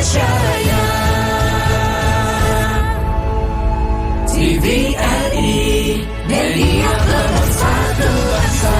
terpercaya. TVRI, media pemersatu bangsa.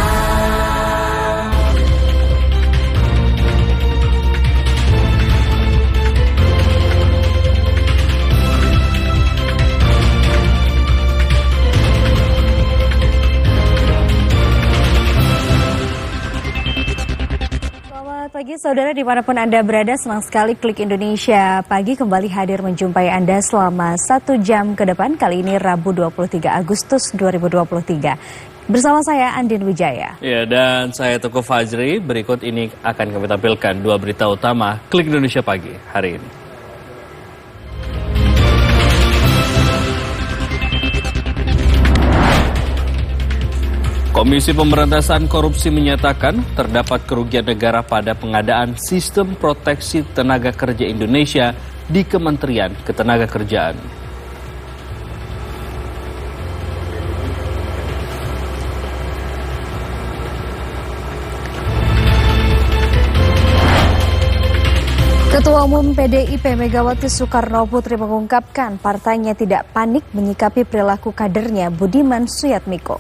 Pagi saudara dimanapun Anda berada, senang sekali Klik Indonesia Pagi kembali hadir menjumpai Anda selama 1 jam ke depan. Kali ini Rabu 23 Agustus 2023. Bersama saya Andin Wijaya. Ya, dan saya Teguh Fajri. Berikut ini akan kami tampilkan 2 berita utama Klik Indonesia Pagi hari ini. Komisi Pemberantasan Korupsi menyatakan terdapat kerugian negara pada pengadaan Sistem Proteksi Tenaga Kerja Indonesia di Kementerian Ketenagakerjaan. Ketua Umum PDIP Megawati Soekarno Putri mengungkapkan partainya tidak panik menyikapi perilaku kadernya Budiman Suyatmiko.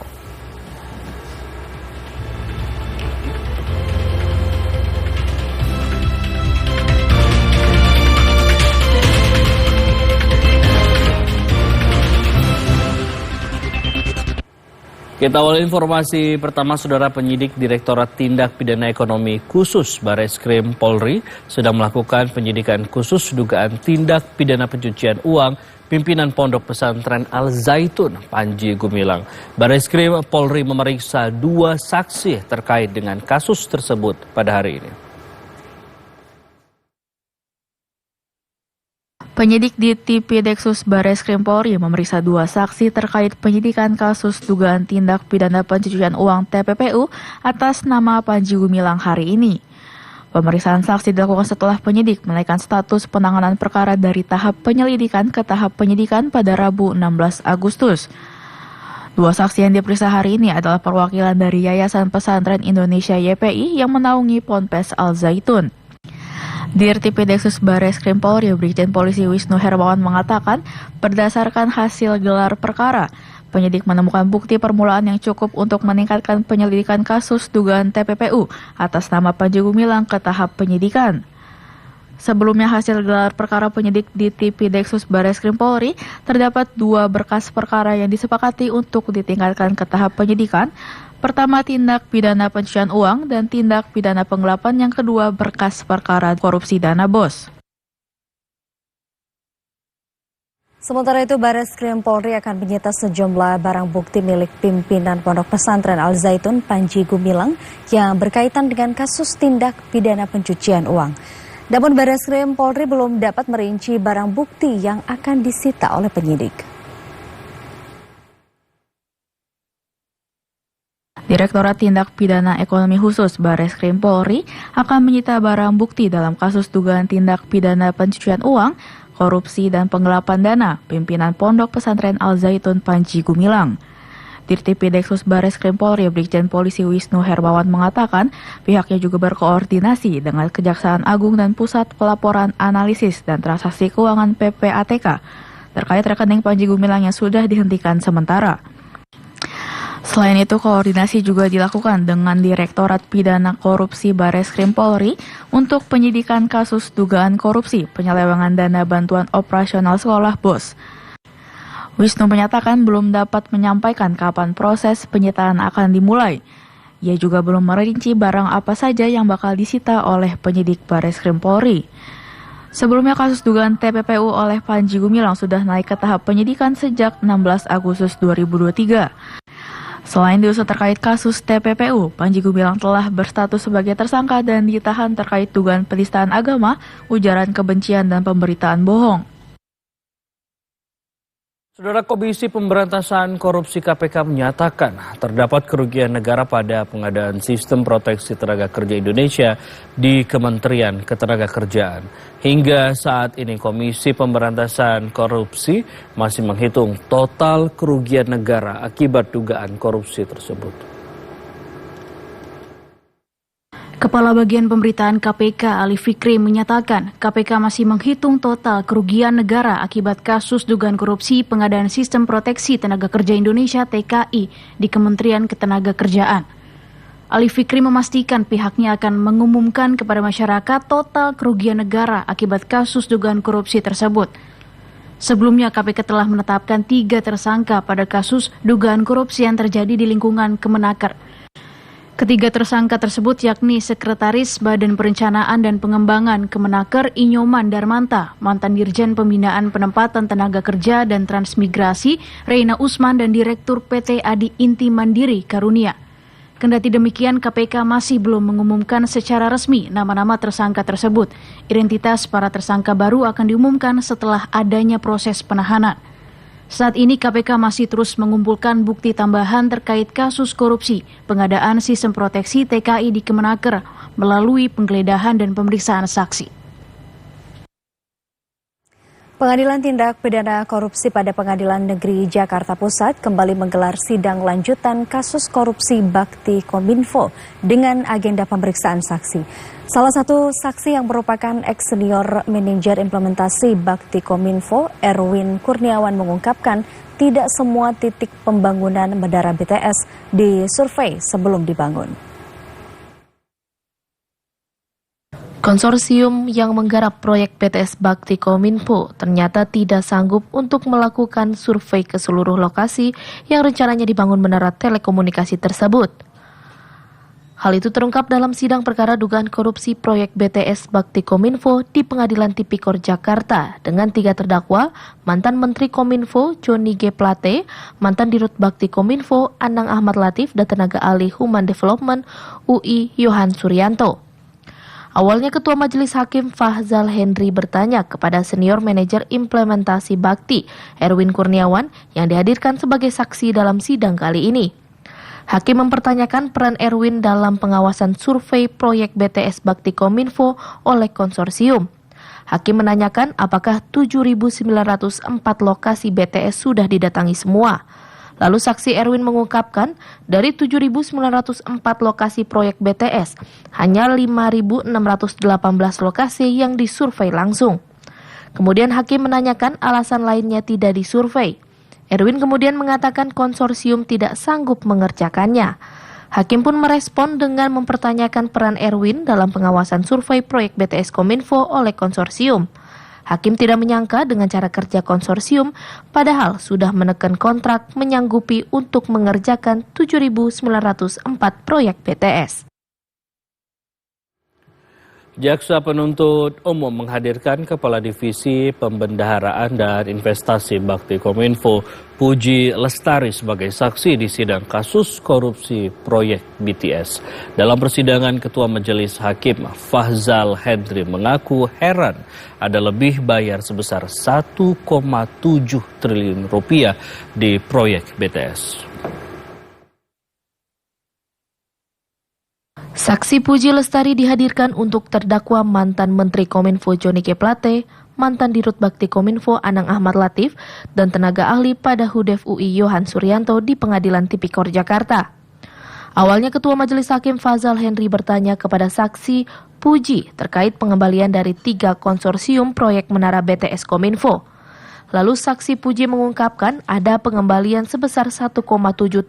Kita awal informasi pertama, saudara. Penyidik Direktorat Tindak Pidana Ekonomi Khusus Bareskrim Polri sedang melakukan penyidikan khusus dugaan tindak pidana pencucian uang pimpinan Pondok Pesantren Al Zaitun Panji Gumilang. Bareskrim Polri memeriksa 2 saksi terkait dengan kasus tersebut pada hari ini. Penyidik di Tipideksus Bareskrim Polri memeriksa 2 saksi terkait penyidikan kasus dugaan tindak pidana pencucian uang TPPU atas nama Panji Gumilang hari ini. Pemeriksaan saksi dilakukan setelah penyidik menaikkan status penanganan perkara dari tahap penyelidikan ke tahap penyidikan pada Rabu 16 Agustus. 2 saksi yang diperiksa hari ini adalah perwakilan dari Yayasan Pesantren Indonesia YPI yang menaungi Ponpes Al Zaitun. Dirtipideksus Bareskrim Polri Brigjen Polisi Wisnu Hermawan mengatakan, berdasarkan hasil gelar perkara, penyidik menemukan bukti permulaan yang cukup untuk meningkatkan penyelidikan kasus dugaan TPPU atas nama Panji Gumilang ke tahap penyidikan. Sebelumnya hasil gelar perkara penyidik di Tipideksus Bareskrim Polri terdapat 2 berkas perkara yang disepakati untuk ditingkatkan ke tahap penyidikan. Pertama, tindak pidana pencucian uang, dan tindak pidana penggelapan. Yang kedua, berkas perkara korupsi dana BOS. Sementara itu, Bareskrim Polri akan menyita sejumlah barang bukti milik pimpinan Pondok Pesantren Al Zaitun Panji Gumilang yang berkaitan dengan kasus tindak pidana pencucian uang. Namun Bareskrim Polri belum dapat merinci barang bukti yang akan disita oleh penyidik. Direktorat Tindak Pidana Ekonomi Khusus Bareskrim Polri akan menyita barang bukti dalam kasus dugaan tindak pidana pencucian uang, korupsi dan penggelapan dana pimpinan Pondok Pesantren Al Zaitun Panji Gumilang. Dirtipideksus Bareskrim Polri Brigjen Polisi Wisnu Hermawan mengatakan pihaknya juga berkoordinasi dengan Kejaksaan Agung dan Pusat Pelaporan Analisis dan Transaksi Keuangan PPATK terkait rekening Panji Gumilang yang sudah dihentikan sementara. Selain itu, koordinasi juga dilakukan dengan Direktorat Pidana Korupsi Bareskrim Polri untuk penyidikan kasus dugaan korupsi penyelewengan dana bantuan operasional sekolah BOS. Wisnu menyatakan belum dapat menyampaikan kapan proses penyitaan akan dimulai. Ia juga belum merinci barang apa saja yang bakal disita oleh penyidik Bareskrim Polri. Sebelumnya kasus dugaan TPPU oleh Panji Gumilang sudah naik ke tahap penyidikan sejak 16 Agustus 2023. Selain diusut terkait kasus TPPU, Panji Gumilang telah berstatus sebagai tersangka dan ditahan terkait dugaan penistaan agama, ujaran kebencian, dan pemberitaan bohong. Saudara, Komisi Pemberantasan Korupsi KPK menyatakan terdapat kerugian negara pada pengadaan Sistem Proteksi Tenaga Kerja Indonesia di Kementerian Ketenagakerjaan. Hingga saat ini Komisi Pemberantasan Korupsi masih menghitung total kerugian negara akibat dugaan korupsi tersebut. Kepala Bagian Pemberitaan KPK Ali Fikri menyatakan KPK masih menghitung total kerugian negara akibat kasus dugaan korupsi pengadaan Sistem Proteksi Tenaga Kerja Indonesia (TKI) di Kementerian Ketenagakerjaan. Ali Fikri memastikan pihaknya akan mengumumkan kepada masyarakat total kerugian negara akibat kasus dugaan korupsi tersebut. Sebelumnya KPK telah menetapkan 3 tersangka pada kasus dugaan korupsi yang terjadi di lingkungan Kemenaker. Ketiga tersangka tersebut yakni Sekretaris Badan Perencanaan dan Pengembangan Kemenaker Inyoman Darmanta, mantan Dirjen Pembinaan Penempatan Tenaga Kerja dan Transmigrasi Reina Usman, dan Direktur PT Adi Inti Mandiri Karunia. Kendati demikian, KPK masih belum mengumumkan secara resmi nama-nama tersangka tersebut. Identitas para tersangka baru akan diumumkan setelah adanya proses penahanan. Saat ini KPK masih terus mengumpulkan bukti tambahan terkait kasus korupsi pengadaan Sistem Proteksi TKI di Kemenaker melalui penggeledahan dan pemeriksaan saksi. Pengadilan Tindak Pidana Korupsi pada Pengadilan Negeri Jakarta Pusat kembali menggelar sidang lanjutan kasus korupsi Bakti Kominfo dengan agenda pemeriksaan saksi. Salah satu saksi yang merupakan ex-senior manajer implementasi Bakti Kominfo, Erwin Kurniawan, mengungkapkan tidak semua titik pembangunan menara BTS disurvei sebelum dibangun. Konsorsium yang menggarap proyek BTS Bakti Kominfo ternyata tidak sanggup untuk melakukan survei ke seluruh lokasi yang rencananya dibangun menara telekomunikasi tersebut. Hal itu terungkap dalam sidang perkara dugaan korupsi proyek BTS Bakti Kominfo di Pengadilan Tipikor Jakarta dengan 3 terdakwa, mantan Menteri Kominfo Johnny G. Plate, mantan Dirut Bakti Kominfo Anang Ahmad Latif, dan tenaga ahli Human Development UI Yohan Suryanto. Awalnya Ketua Majelis Hakim Fahzal Henry bertanya kepada senior manajer implementasi Bakti, Erwin Kurniawan, yang dihadirkan sebagai saksi dalam sidang kali ini. Hakim mempertanyakan peran Erwin dalam pengawasan survei proyek BTS Bakti Kominfo oleh konsorsium. Hakim menanyakan apakah 7.904 lokasi BTS sudah didatangi semua. Lalu saksi Erwin mengungkapkan dari 7.904 lokasi proyek BTS, hanya 5.618 lokasi yang disurvei langsung. Kemudian Hakim menanyakan alasan lainnya tidak disurvei. Erwin kemudian mengatakan konsorsium tidak sanggup mengerjakannya. Hakim pun merespon dengan mempertanyakan peran Erwin dalam pengawasan survei proyek BTS Kominfo oleh konsorsium. Hakim tidak menyangka dengan cara kerja konsorsium, padahal sudah menekan kontrak menyanggupi untuk mengerjakan 7.904 proyek BTS. Jaksa Penuntut Umum menghadirkan Kepala Divisi Pembendaharaan dan Investasi Bakti Kominfo, Puji Lestari, sebagai saksi di sidang kasus korupsi proyek BTS. Dalam persidangan, Ketua Majelis Hakim Fahzal Henry mengaku heran ada lebih bayar sebesar 1,7 triliun rupiah di proyek BTS. Saksi Puji Lestari dihadirkan untuk terdakwa mantan Menteri Kominfo Johnny G. Plate, mantan Dirut Bakti Kominfo Anang Ahmad Latif, dan tenaga ahli pada Hudef UI Yohan Suryanto di Pengadilan Tipikor Jakarta. Awalnya Ketua Majelis Hakim Fahzal Henry bertanya kepada saksi Puji terkait pengembalian dari 3 konsorsium proyek menara BTS Kominfo. Lalu saksi Puji mengungkapkan ada pengembalian sebesar 1,7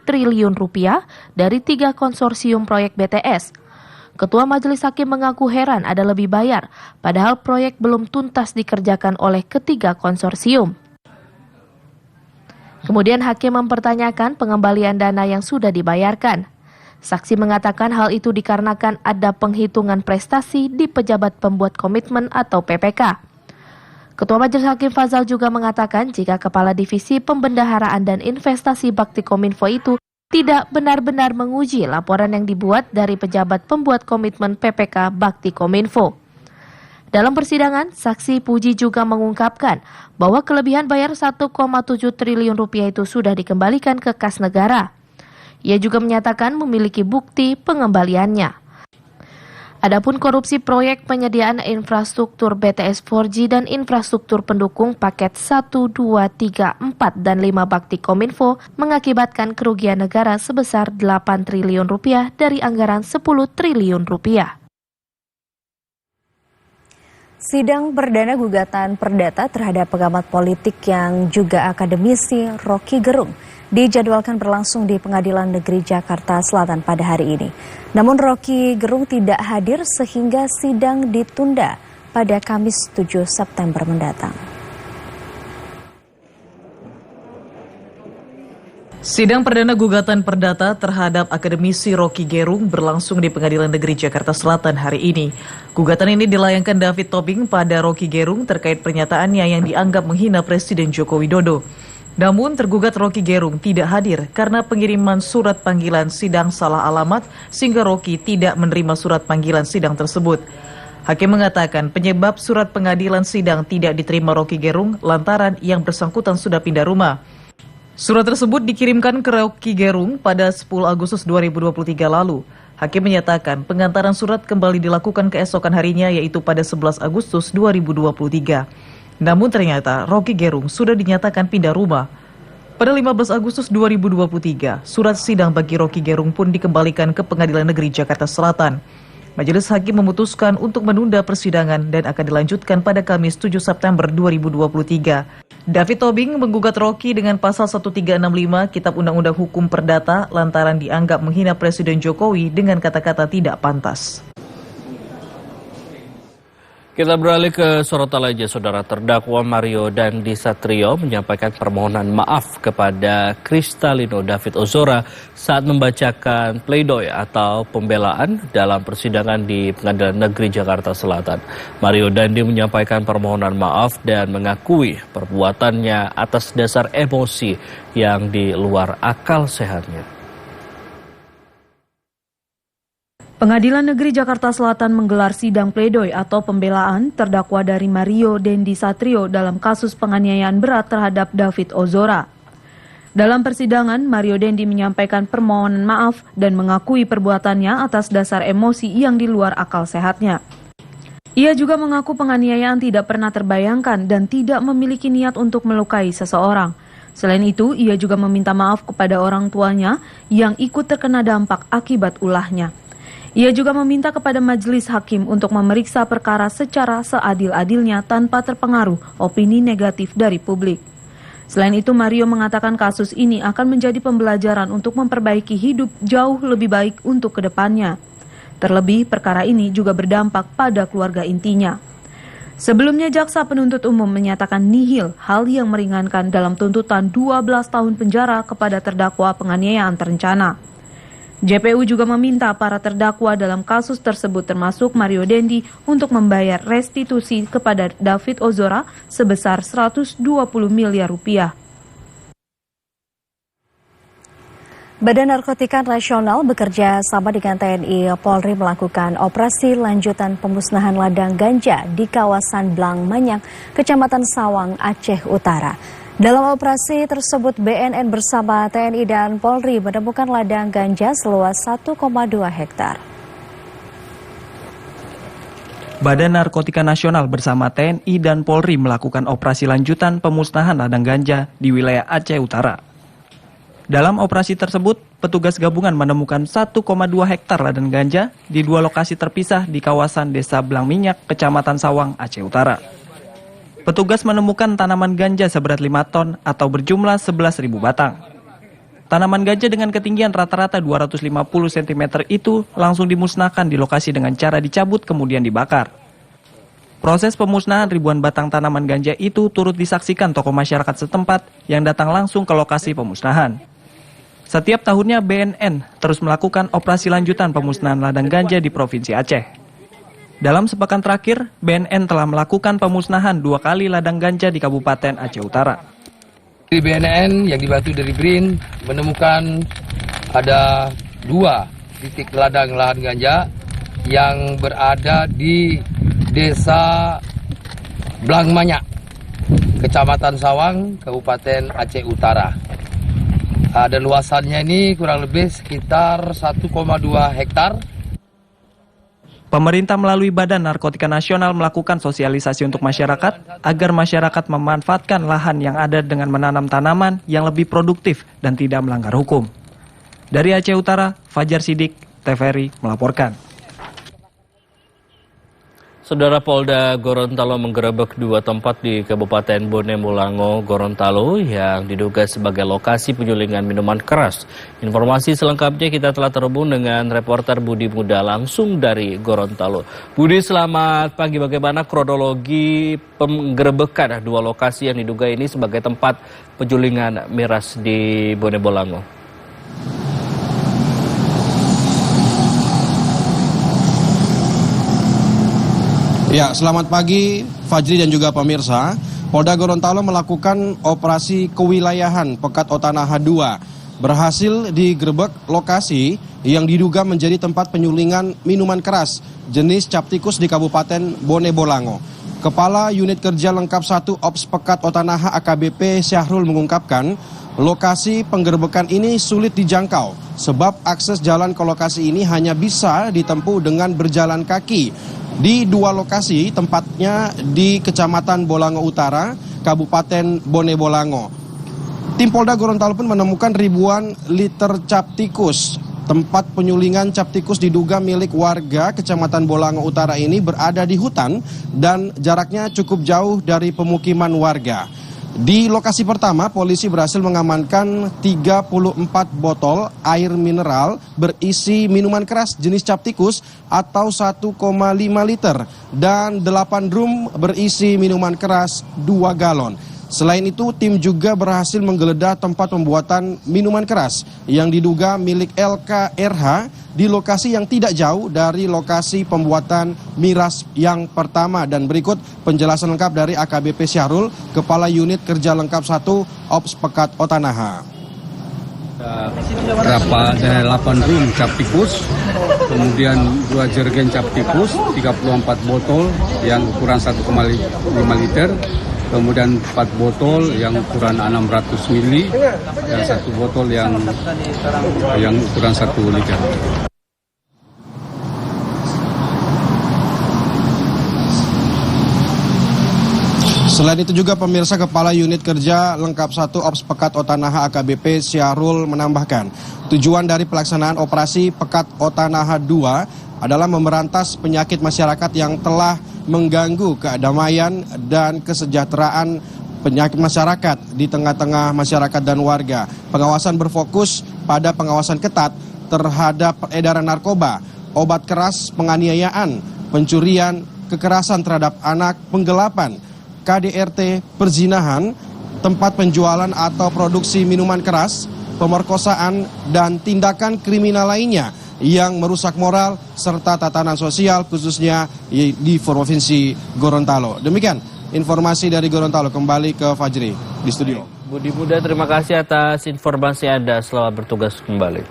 triliun rupiah dari 3 konsorsium proyek BTS. Ketua Majelis Hakim mengaku heran ada lebih bayar, padahal proyek belum tuntas dikerjakan oleh ketiga konsorsium. Kemudian Hakim mempertanyakan pengembalian dana yang sudah dibayarkan. Saksi mengatakan hal itu dikarenakan ada penghitungan prestasi di pejabat pembuat komitmen atau PPK. Ketua Majelis Hakim Fahzal juga mengatakan jika Kepala Divisi Pembendaharaan dan Investasi Bakti Kominfo itu tidak benar-benar menguji laporan yang dibuat dari pejabat pembuat komitmen PPK Bakti Kominfo. Dalam persidangan, saksi Puji juga mengungkapkan bahwa kelebihan bayar 1,7 triliun rupiah itu sudah dikembalikan ke kas negara. Ia juga menyatakan memiliki bukti pengembaliannya. Adapun korupsi proyek penyediaan infrastruktur BTS 4G dan infrastruktur pendukung paket 1, 2, 3, 4, dan 5 Bakti Kominfo mengakibatkan kerugian negara sebesar 8 triliun rupiah dari anggaran 10 triliun rupiah. Sidang perdana gugatan perdata terhadap pengamat politik yang juga akademisi Rocky Gerung dijadwalkan berlangsung di Pengadilan Negeri Jakarta Selatan pada hari ini. Namun Rocky Gerung tidak hadir sehingga sidang ditunda pada Kamis 7 September mendatang. Sidang perdana gugatan perdata terhadap akademisi Rocky Gerung berlangsung di Pengadilan Negeri Jakarta Selatan hari ini. Gugatan ini dilayangkan David Tobing pada Rocky Gerung terkait pernyataannya yang dianggap menghina Presiden Joko Widodo. Namun tergugat Rocky Gerung tidak hadir karena pengiriman surat panggilan sidang salah alamat sehingga Rocky tidak menerima surat panggilan sidang tersebut. Hakim mengatakan penyebab surat pengadilan sidang tidak diterima Rocky Gerung lantaran yang bersangkutan sudah pindah rumah. Surat tersebut dikirimkan ke Rocky Gerung pada 10 Agustus 2023 lalu. Hakim menyatakan pengantaran surat kembali dilakukan keesokan harinya yaitu pada 11 Agustus 2023. Namun ternyata Rocky Gerung sudah dinyatakan pindah rumah. Pada 15 Agustus 2023, surat sidang bagi Rocky Gerung pun dikembalikan ke Pengadilan Negeri Jakarta Selatan. Majelis Hakim memutuskan untuk menunda persidangan dan akan dilanjutkan pada Kamis 7 September 2023. David Tobing menggugat Rocky dengan pasal 1365 Kitab Undang-Undang Hukum Perdata lantaran dianggap menghina Presiden Jokowi dengan kata-kata tidak pantas. Kita beralih ke sorotan lainnya, saudara. Terdakwa Mario Dandi Satrio menyampaikan permohonan maaf kepada Kristalino David Ozora saat membacakan pledoi atau pembelaan dalam persidangan di Pengadilan Negeri Jakarta Selatan. Mario Dandi menyampaikan permohonan maaf dan mengakui perbuatannya atas dasar emosi yang di luar akal sehatnya. Pengadilan Negeri Jakarta Selatan menggelar sidang pledoi atau pembelaan terdakwa dari Mario Dandi Satrio dalam kasus penganiayaan berat terhadap David Ozora. Dalam persidangan, Mario Dandi menyampaikan permohonan maaf dan mengakui perbuatannya atas dasar emosi yang di luar akal sehatnya. Ia juga mengaku penganiayaan tidak pernah terbayangkan dan tidak memiliki niat untuk melukai seseorang. Selain itu, ia juga meminta maaf kepada orang tuanya yang ikut terkena dampak akibat ulahnya. Ia juga meminta kepada majelis hakim untuk memeriksa perkara secara seadil-adilnya tanpa terpengaruh opini negatif dari publik. Selain itu, Mario mengatakan kasus ini akan menjadi pembelajaran untuk memperbaiki hidup jauh lebih baik untuk kedepannya. Terlebih, perkara ini juga berdampak pada keluarga intinya. Sebelumnya, jaksa penuntut umum menyatakan nihil hal yang meringankan dalam tuntutan 12 tahun penjara kepada terdakwa penganiayaan terencana. JPU juga meminta para terdakwa dalam kasus tersebut termasuk Mario Dandi untuk membayar restitusi kepada David Ozora sebesar 120 miliar rupiah. Badan Narkotika Nasional bekerja sama dengan TNI Polri melakukan operasi lanjutan pemusnahan ladang ganja di kawasan Blangmanyang, Kecamatan Sawang, Aceh Utara. Dalam operasi tersebut, BNN bersama TNI dan Polri menemukan ladang ganja seluas 1,2 hektar. Badan Narkotika Nasional bersama TNI dan Polri melakukan operasi lanjutan pemusnahan ladang ganja di wilayah Aceh Utara. Dalam operasi tersebut, petugas gabungan menemukan 1,2 hektar ladang ganja di dua lokasi terpisah di kawasan Desa Blangminyak, Kecamatan Sawang, Aceh Utara. Petugas menemukan tanaman ganja seberat 5 ton atau berjumlah 11.000 batang. Tanaman ganja dengan ketinggian rata-rata 250 cm itu langsung dimusnahkan di lokasi dengan cara dicabut kemudian dibakar. Proses pemusnahan ribuan batang tanaman ganja itu turut disaksikan tokoh masyarakat setempat yang datang langsung ke lokasi pemusnahan. Setiap tahunnya BNN terus melakukan operasi lanjutan pemusnahan ladang ganja di Provinsi Aceh. Dalam sepekan terakhir, BNN telah melakukan pemusnahan 2 kali ladang ganja di Kabupaten Aceh Utara. Di BNN yang dibantu dari BRIN menemukan ada 2 titik ladang lahan ganja yang berada di Desa Blangmanyak, Kecamatan Sawang, Kabupaten Aceh Utara. Dan luasannya ini kurang lebih sekitar 1,2 hektar. Pemerintah melalui Badan Narkotika Nasional melakukan sosialisasi untuk masyarakat agar masyarakat memanfaatkan lahan yang ada dengan menanam tanaman yang lebih produktif dan tidak melanggar hukum. Dari Aceh Utara, Fajar Sidik, TVRI melaporkan. Saudara Polda Gorontalo menggerebek 2 tempat di Kabupaten Bone Bolango, Gorontalo yang diduga sebagai lokasi penyulingan minuman keras. Informasi selengkapnya kita telah terhubung dengan reporter Budi Muda langsung dari Gorontalo. Budi, selamat pagi. Bagaimana kronologi penggerebekan 2 lokasi yang diduga ini sebagai tempat penyulingan miras di Bone Bolango? Ya, selamat pagi Fajri dan juga pemirsa. Polda Gorontalo melakukan operasi kewilayahan Pekat Otanaha 2. Berhasil digerebek lokasi yang diduga menjadi tempat penyulingan minuman keras jenis cap tikus di Kabupaten Bone Bolango. Kepala Unit Kerja Lengkap 1 Ops Pekat Otanaha AKBP Syahrul mengungkapkan, lokasi penggerebekan ini sulit dijangkau sebab akses jalan ke lokasi ini hanya bisa ditempuh dengan berjalan kaki. Di 2 lokasi, tempatnya di Kecamatan Bolango Utara, Kabupaten Bone Bolango. Tim Polda Gorontalo pun menemukan ribuan liter cap tikus. Tempat penyulingan cap tikus diduga milik warga Kecamatan Bolango Utara ini berada di hutan dan jaraknya cukup jauh dari pemukiman warga. Di lokasi pertama, polisi berhasil mengamankan 34 botol air mineral berisi minuman keras jenis cap tikus atau 1,5 liter dan 8 drum berisi minuman keras 2 galon. Selain itu, tim juga berhasil menggeledah tempat pembuatan minuman keras yang diduga milik LKRH di lokasi yang tidak jauh dari lokasi pembuatan miras yang pertama. Dan berikut penjelasan lengkap dari AKBP Syahrul, Kepala Unit Kerja Lengkap 1 Ops Pekat Otanaha. Berapa 8 drum cap tikus, kemudian 2 jergen cap tikus, 34 botol yang ukuran 1,5 liter, kemudian 4 botol yang ukuran 600 mili dan 1 botol yang ukuran 1 liter. Selain itu juga pemirsa, Kepala Unit Kerja Lengkap 1 Ops Pekat Otanaha AKBP Syahrul menambahkan, tujuan dari pelaksanaan operasi Pekat Otanaha 2 adalah memberantas penyakit masyarakat yang telah mengganggu kedamaian dan kesejahteraan penyakit masyarakat di tengah-tengah masyarakat dan warga. Pengawasan berfokus pada pengawasan ketat terhadap peredaran narkoba, obat keras, penganiayaan, pencurian, kekerasan terhadap anak, penggelapan, KDRT, perzinahan, tempat penjualan atau produksi minuman keras, pemerkosaan, dan tindakan kriminal lainnya yang merusak moral serta tatanan sosial khususnya di Provinsi Gorontalo. Demikian informasi dari Gorontalo. Kembali ke Fajri di studio. Budi Muda, terima kasih atas informasi Anda. Selamat bertugas kembali.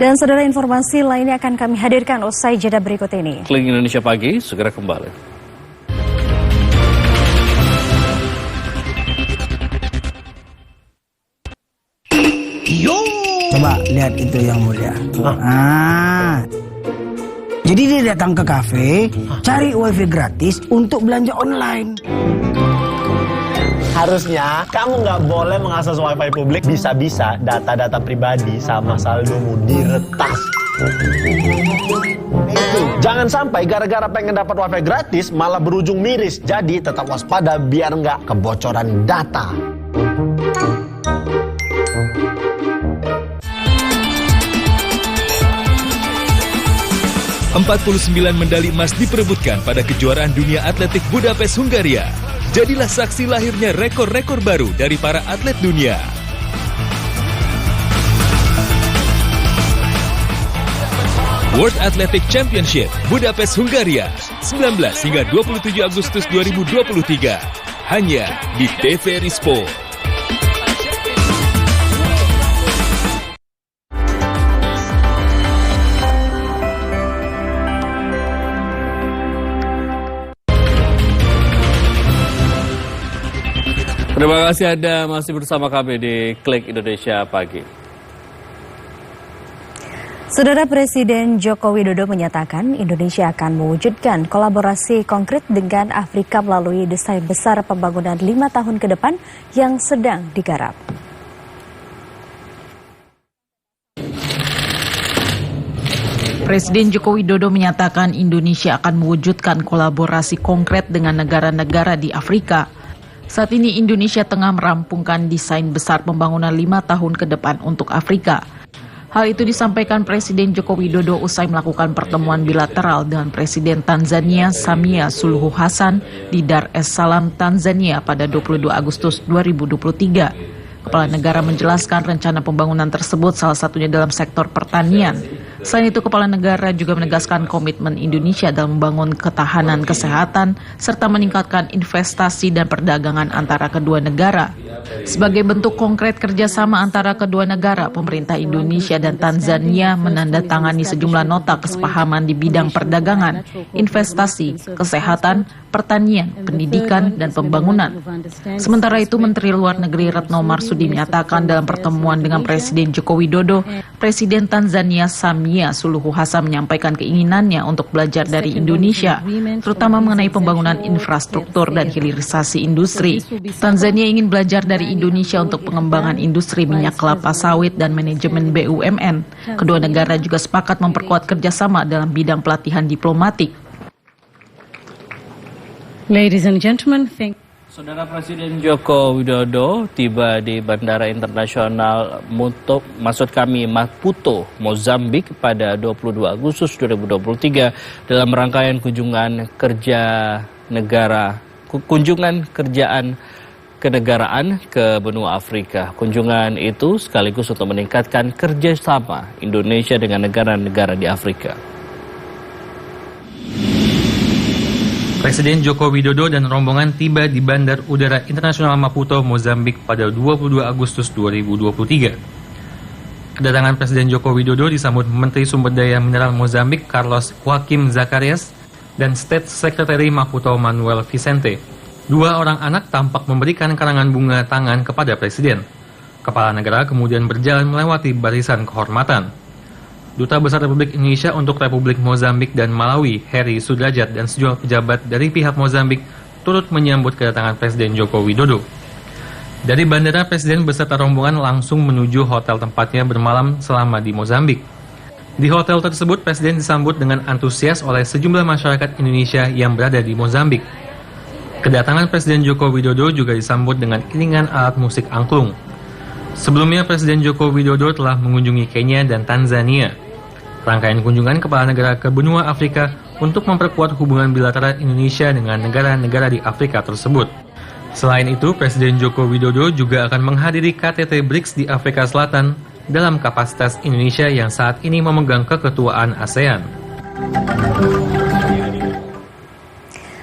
Dan saudara, informasi lainnya akan kami hadirkan usai jeda berikut ini. Klik Indonesia Pagi segera kembali. Coba lihat itu yang mulia. Jadi dia datang ke kafe, cari wifi gratis untuk belanja online. Harusnya kamu nggak boleh mengakses wifi publik, bisa-bisa data-data pribadi sama saldomu diretas. Jangan sampai gara-gara pengen dapat wifi gratis malah berujung miris. Jadi tetap waspada biar nggak kebocoran data. ...49 medali emas diperebutkan pada kejuaraan dunia atletik Budapest, Hungaria. Jadilah saksi lahirnya rekor-rekor baru dari para atlet dunia. World Athletic Championship Budapest, Hungaria, 19 hingga 27 Agustus 2023. Hanya di TVRI Sport. Terima kasih Anda masih bersama kami di Klik Indonesia Pagi. Saudara Presiden Joko Widodo menyatakan Indonesia akan mewujudkan kolaborasi konkret dengan Afrika melalui desain besar pembangunan 5 tahun ke depan yang sedang digarap. Presiden Joko Widodo menyatakan Indonesia akan mewujudkan kolaborasi konkret dengan negara-negara di Afrika. Saat ini Indonesia tengah merampungkan desain besar pembangunan 5 tahun ke depan untuk Afrika. Hal itu disampaikan Presiden Joko Widodo usai melakukan pertemuan bilateral dengan Presiden Tanzania Samia Suluhu Hassan di Dar es Salaam, Tanzania pada 22 Agustus 2023. Kepala negara menjelaskan rencana pembangunan tersebut salah satunya dalam sektor pertanian. Selain itu, Kepala Negara juga menegaskan komitmen Indonesia dalam membangun ketahanan kesehatan serta meningkatkan investasi dan perdagangan antara kedua negara. Sebagai bentuk konkret kerjasama antara kedua negara, pemerintah Indonesia dan Tanzania menandatangani sejumlah nota kesepahaman di bidang perdagangan, investasi, kesehatan, pertanian, pendidikan, dan pembangunan. Sementara itu, Menteri Luar Negeri Retno Marsudi menyatakan dalam pertemuan dengan Presiden Joko Widodo, Presiden Tanzania Samia Suluhu Hassan menyampaikan keinginannya untuk belajar dari Indonesia, terutama mengenai pembangunan infrastruktur dan hilirisasi industri. Tanzania ingin belajar dari Indonesia untuk pengembangan industri minyak kelapa sawit dan manajemen BUMN. Kedua negara juga sepakat memperkuat kerjasama dalam bidang pelatihan diplomatik. Ladies and gentlemen, thank you. Saudara Presiden Joko Widodo tiba di Bandara Internasional Maputo, Mozambik pada 22 Agustus 2023 dalam rangkaian kunjungan kerjaan kenegaraan ke benua Afrika. Kunjungan itu sekaligus untuk meningkatkan kerjasama Indonesia dengan negara-negara di Afrika. Presiden Joko Widodo dan rombongan tiba di Bandar Udara Internasional Maputo, Mozambik pada 22 Agustus 2023. Kedatangan Presiden Joko Widodo disambut Menteri Sumber Daya Mineral Mozambik Carlos Joaquim Zacarias dan State Secretary Maputo Manuel Vicente. Dua orang anak tampak memberikan karangan bunga tangan kepada Presiden. Kepala negara kemudian berjalan melewati barisan kehormatan. Duta Besar Republik Indonesia untuk Republik Mozambik dan Malawi, Heri Sudrajat, dan sejumlah pejabat dari pihak Mozambik turut menyambut kedatangan Presiden Joko Widodo. Dari bandara, Presiden beserta rombongan langsung menuju hotel tempatnya bermalam selama di Mozambik. Di hotel tersebut, Presiden disambut dengan antusias oleh sejumlah masyarakat Indonesia yang berada di Mozambik. Kedatangan Presiden Joko Widodo juga disambut dengan iringan alat musik angklung. Sebelumnya, Presiden Joko Widodo telah mengunjungi Kenya dan Tanzania. Rangkaian kunjungan kepala negara ke benua Afrika untuk memperkuat hubungan bilateral Indonesia dengan negara-negara di Afrika tersebut. Selain itu, Presiden Joko Widodo juga akan menghadiri KTT BRICS di Afrika Selatan dalam kapasitas Indonesia yang saat ini memegang keketuaan ASEAN.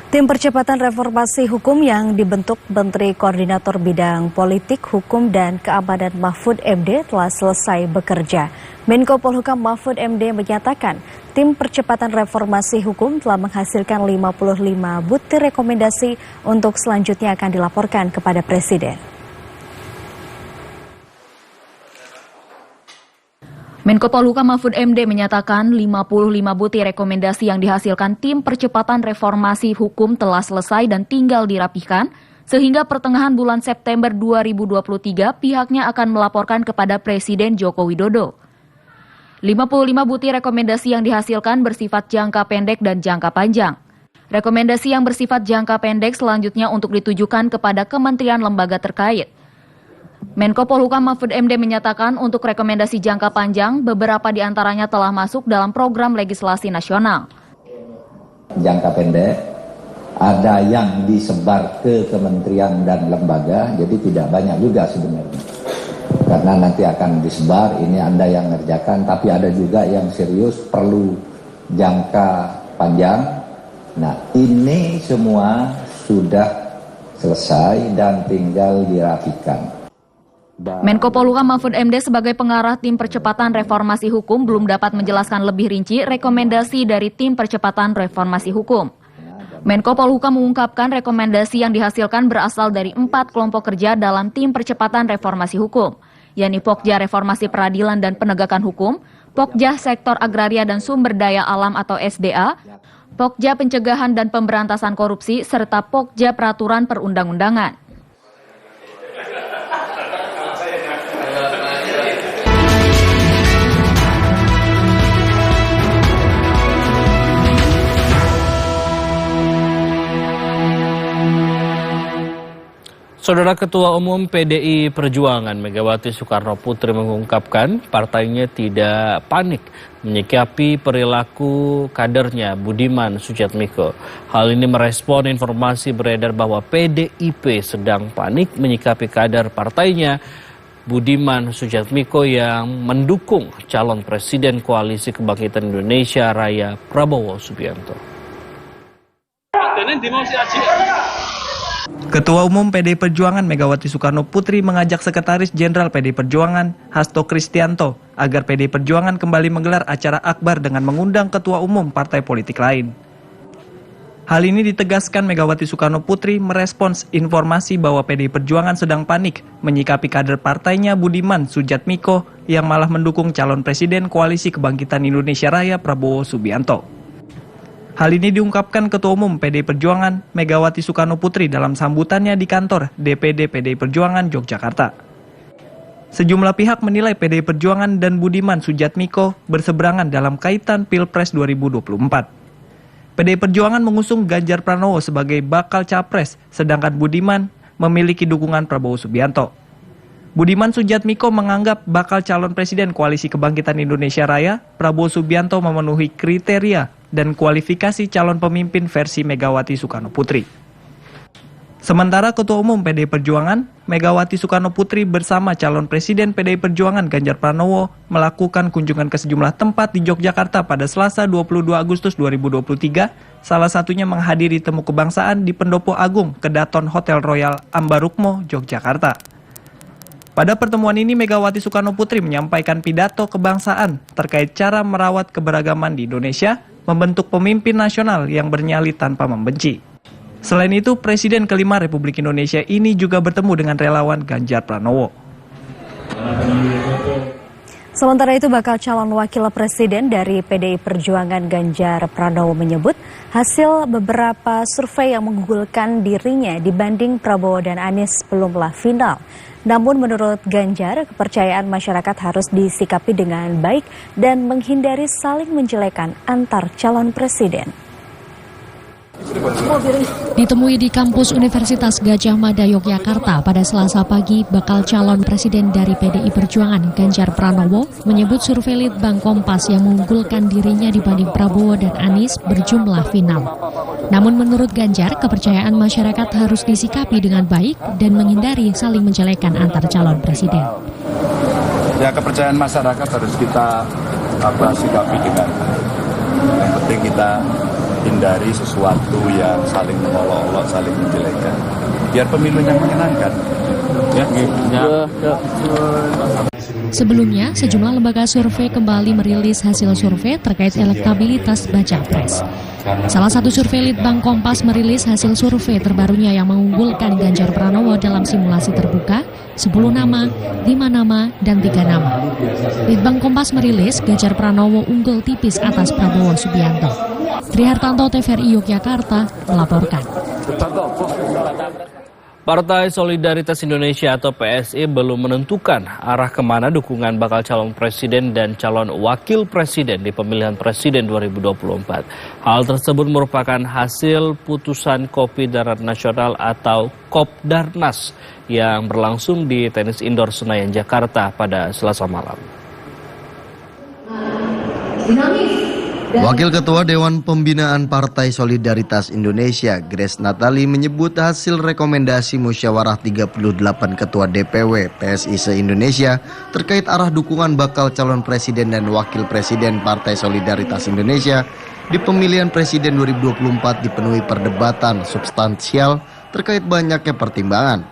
Tim Percepatan Reformasi Hukum yang dibentuk Menteri Koordinator Bidang Politik, Hukum, dan Keamanan Mahfud MD telah selesai bekerja. Menko Polhukam Mahfud MD menyatakan tim Percepatan Reformasi Hukum telah menghasilkan 55 butir rekomendasi untuk selanjutnya akan dilaporkan kepada Presiden. Menko Polhukam Mahfud MD menyatakan 55 butir rekomendasi yang dihasilkan tim Percepatan Reformasi Hukum telah selesai dan tinggal dirapihkan, sehingga pertengahan bulan September 2023 pihaknya akan melaporkan kepada Presiden Joko Widodo. 55 butir rekomendasi yang dihasilkan bersifat jangka pendek dan jangka panjang. Rekomendasi yang bersifat jangka pendek selanjutnya untuk ditujukan kepada kementerian lembaga terkait. Menko Polhukam Mahfud MD menyatakan untuk rekomendasi jangka panjang, beberapa di antaranya telah masuk dalam program legislasi nasional. Jangka pendek, ada yang disebar ke kementerian dan lembaga, jadi tidak banyak juga sebenarnya. Karena nanti akan disebar, ini Anda yang ngerjakan, tapi ada juga yang serius perlu jangka panjang. Nah, ini semua sudah selesai dan tinggal dirapikan. Menko Polhukam Mahfud MD sebagai pengarah tim Percepatan Reformasi Hukum belum dapat menjelaskan lebih rinci rekomendasi dari tim Percepatan Reformasi Hukum. Menko Polhukam mengungkapkan rekomendasi yang dihasilkan berasal dari 4 kelompok kerja dalam tim Percepatan Reformasi Hukum, yakni Pokja Reformasi Peradilan dan Penegakan Hukum, Pokja Sektor Agraria dan Sumber Daya Alam atau SDA, Pokja Pencegahan dan Pemberantasan Korupsi, serta Pokja Peraturan Perundang-undangan. Saudara Ketua Umum PDI Perjuangan Megawati Soekarno Putri mengungkapkan partainya tidak panik menyikapi perilaku kadernya Budiman Sujatmiko. Hal ini merespon informasi beredar bahwa PDIP sedang panik menyikapi kader partainya Budiman Sujatmiko yang mendukung calon Presiden Koalisi Kebangkitan Indonesia Raya Prabowo Subianto. Ketua Umum PDI Perjuangan Megawati Soekarno Putri mengajak Sekretaris Jenderal PDI Perjuangan Hasto Kristianto agar PDI Perjuangan kembali menggelar acara akbar dengan mengundang ketua umum partai politik lain. Hal ini ditegaskan Megawati Soekarno Putri merespons informasi bahwa PDI Perjuangan sedang panik menyikapi kader partainya Budiman Sujatmiko yang malah mendukung calon Presiden Koalisi Kebangkitan Indonesia Raya Prabowo Subianto. Hal ini diungkapkan Ketua Umum PDI Perjuangan Megawati Soekarno Putri dalam sambutannya di kantor DPD PDI Perjuangan Yogyakarta. Sejumlah pihak menilai PDI Perjuangan dan Budiman Sujatmiko berseberangan dalam kaitan Pilpres 2024. PDI Perjuangan mengusung Ganjar Pranowo sebagai bakal capres, sedangkan Budiman memiliki dukungan Prabowo Subianto. Budiman Sujatmiko menganggap bakal calon Presiden Koalisi Kebangkitan Indonesia Raya, Prabowo Subianto memenuhi kriteria dan kualifikasi calon pemimpin versi Megawati Soekarno Putri. Sementara Ketua Umum PDI Perjuangan, Megawati Soekarno Putri bersama calon Presiden PDI Perjuangan Ganjar Pranowo melakukan kunjungan ke sejumlah tempat di Yogyakarta pada Selasa 22 Agustus 2023, salah satunya menghadiri temu kebangsaan di Pendopo Agung Kedaton Hotel Royal Ambarukmo, Yogyakarta. Pada pertemuan ini Megawati Soekarno Putri menyampaikan pidato kebangsaan terkait cara merawat keberagaman di Indonesia, membentuk pemimpin nasional yang bernyali tanpa membenci. Selain itu, Presiden kelima Republik Indonesia ini juga bertemu dengan relawan Ganjar Pranowo. Sementara itu, bakal calon wakil presiden dari PDI Perjuangan Ganjar Pranowo menyebut hasil beberapa survei yang mengunggulkan dirinya dibanding Prabowo dan Anies belumlah final. Namun menurut Ganjar, kepercayaan masyarakat harus disikapi dengan baik dan menghindari saling menjelekan antar calon presiden. Ditemui di kampus Universitas Gadjah Mada Yogyakarta pada Selasa pagi, bakal calon presiden dari PDI Perjuangan Ganjar Pranowo menyebut survei Litbang Kompas yang mengunggulkan dirinya dibanding Prabowo dan Anies berjumlah final. Namun menurut Ganjar, kepercayaan masyarakat harus disikapi dengan baik dan menghindari saling menjelekan antar calon presiden. Ya, kepercayaan masyarakat harus kita sikapi dengan yang penting kita hindari sesuatu yang saling mengolok-olok, saling menjelekan. Biar pemilunya menyenangkan. Sebelumnya, sejumlah lembaga survei kembali merilis hasil survei terkait elektabilitas baca pres. Salah satu survei Litbang Kompas merilis hasil survei terbarunya yang mengunggulkan Ganjar Pranowo dalam simulasi terbuka, 10 nama, 5 nama, dan 3 nama. Litbang Kompas merilis Ganjar Pranowo unggul tipis atas Prabowo Subianto. Trihartanto, TVRI Yogyakarta, melaporkan. Partai Solidaritas Indonesia atau PSI belum menentukan arah kemana dukungan bakal calon presiden dan calon wakil presiden di pemilihan presiden 2024. Hal tersebut merupakan hasil putusan Kopi Darat Nasional atau Kopdarnas yang berlangsung di Tenis Indoor Senayan, Jakarta pada Selasa malam. Wakil Ketua Dewan Pembinaan Partai Solidaritas Indonesia, Grace Natali, menyebut hasil rekomendasi musyawarah 38 Ketua DPW PSI se-Indonesia terkait arah dukungan bakal calon presiden dan wakil presiden Partai Solidaritas Indonesia di pemilihan presiden 2024 dipenuhi perdebatan substansial terkait banyaknya pertimbangan.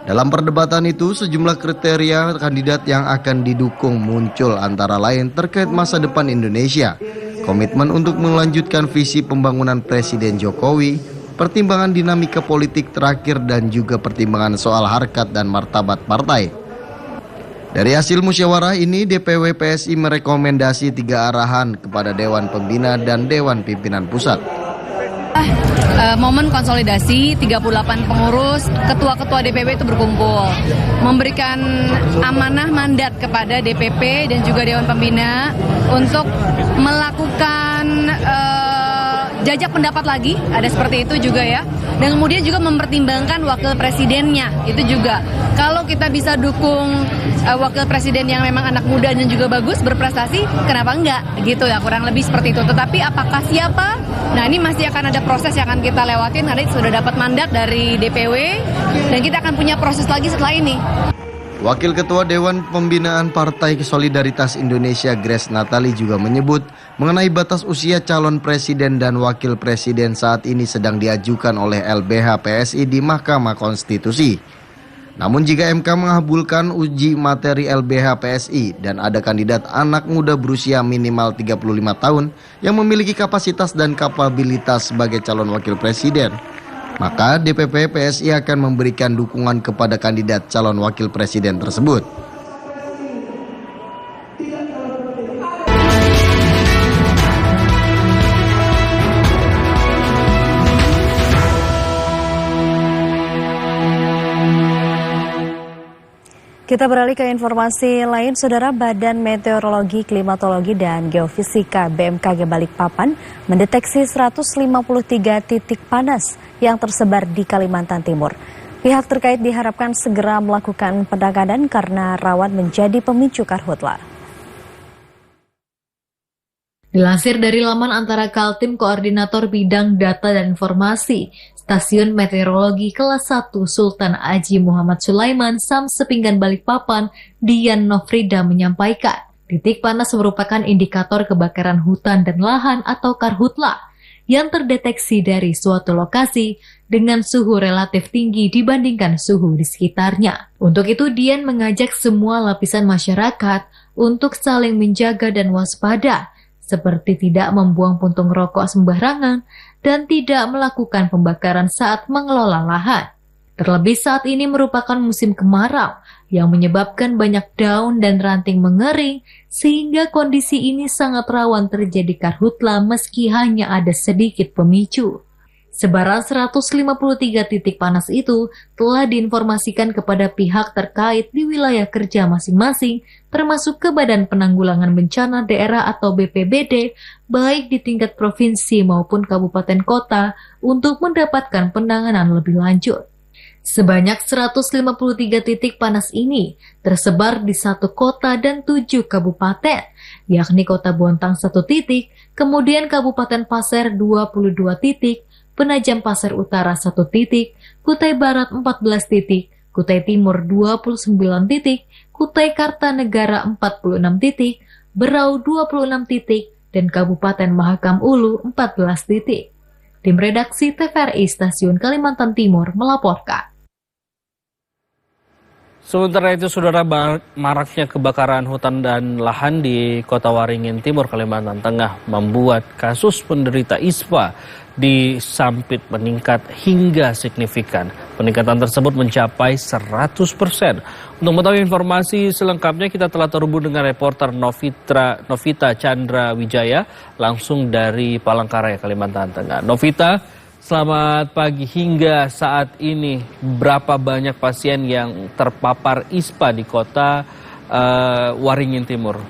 Dalam perdebatan itu, sejumlah kriteria kandidat yang akan didukung muncul antara lain terkait masa depan Indonesia, komitmen untuk melanjutkan visi pembangunan Presiden Jokowi, pertimbangan dinamika politik terakhir dan juga pertimbangan soal harkat dan martabat partai. Dari hasil musyawarah ini, DPW PSI merekomendasi 3 arahan kepada Dewan Pembina dan Dewan Pimpinan Pusat. Momen konsolidasi 38 pengurus, ketua-ketua DPW itu berkumpul, memberikan amanah mandat kepada DPP dan juga Dewan Pembina untuk melakukan jajak pendapat lagi, ada seperti itu juga ya. Dan kemudian juga mempertimbangkan wakil presidennya, itu juga. Kalau kita bisa dukung wakil presiden yang memang anak muda dan juga bagus, berprestasi, kenapa enggak? Gitu ya, kurang lebih seperti itu. Tetapi apakah siapa? Nah, ini masih akan ada proses yang akan kita lewatin, karena sudah dapat mandat dari DPW, dan kita akan punya proses lagi setelah ini. Wakil Ketua Dewan Pembinaan Partai Solidaritas Indonesia Grace Natali juga menyebut mengenai batas usia calon presiden dan wakil presiden saat ini sedang diajukan oleh LBH PSI di Mahkamah Konstitusi. Namun jika MK mengabulkan uji materi LBH PSI dan ada kandidat anak muda berusia minimal 35 tahun yang memiliki kapasitas dan kapabilitas sebagai calon wakil presiden, maka DPP PSI akan memberikan dukungan kepada kandidat calon wakil presiden tersebut. Kita beralih ke informasi lain, Saudara. Badan Meteorologi, Klimatologi, dan Geofisika BMKG Balikpapan mendeteksi 153 titik panas yang tersebar di Kalimantan Timur. Pihak terkait diharapkan segera melakukan penanganan karena rawan menjadi pemicu karhutla. Dilansir dari laman antara Kaltim Koordinator Bidang Data dan Informasi, Stasiun Meteorologi Kelas 1 Sultan Haji Muhammad Sulaiman Samsepinggan Balikpapan, Dian Nofrida menyampaikan, titik panas merupakan indikator kebakaran hutan dan lahan atau karhutla yang terdeteksi dari suatu lokasi dengan suhu relatif tinggi dibandingkan suhu di sekitarnya. Untuk itu, Dian mengajak semua lapisan masyarakat untuk saling menjaga dan waspada, seperti tidak membuang puntung rokok sembarangan dan tidak melakukan pembakaran saat mengelola lahan. Terlebih saat ini merupakan musim kemarau yang menyebabkan banyak daun dan ranting mengering, sehingga kondisi ini sangat rawan terjadi karhutla meski hanya ada sedikit pemicu. Sebaran 153 titik panas itu telah diinformasikan kepada pihak terkait di wilayah kerja masing-masing, termasuk ke Badan Penanggulangan Bencana Daerah atau BPBD, baik di tingkat provinsi maupun kabupaten kota, untuk mendapatkan penanganan lebih lanjut. Sebanyak 153 titik panas ini tersebar di 1 kota dan 7 kabupaten, yakni Kota Bontang 1 titik, kemudian Kabupaten Pasir 22 titik, Penajam Pasir Utara 1 titik, Kutai Barat 14 titik, Kutai Timur 29 titik, Kutai Kartanegara 46 titik, Berau 26 titik, dan Kabupaten Mahakam Ulu 14 titik. Tim redaksi TVRI Stasiun Kalimantan Timur melaporkan. Sementara itu, Saudara, maraknya kebakaran hutan dan lahan di Kota Waringin Timur, Kalimantan Tengah membuat kasus penderita ISPA di Sampit meningkat hingga signifikan. Peningkatan tersebut mencapai 100%. Untuk mengetahui informasi selengkapnya, kita telah terhubung dengan reporter Novita Chandra Wijaya langsung dari Palangkaraya, Kalimantan Tengah. Novita, selamat pagi. Hingga saat ini berapa banyak pasien yang terpapar ISPA di Kota Waringin Timur?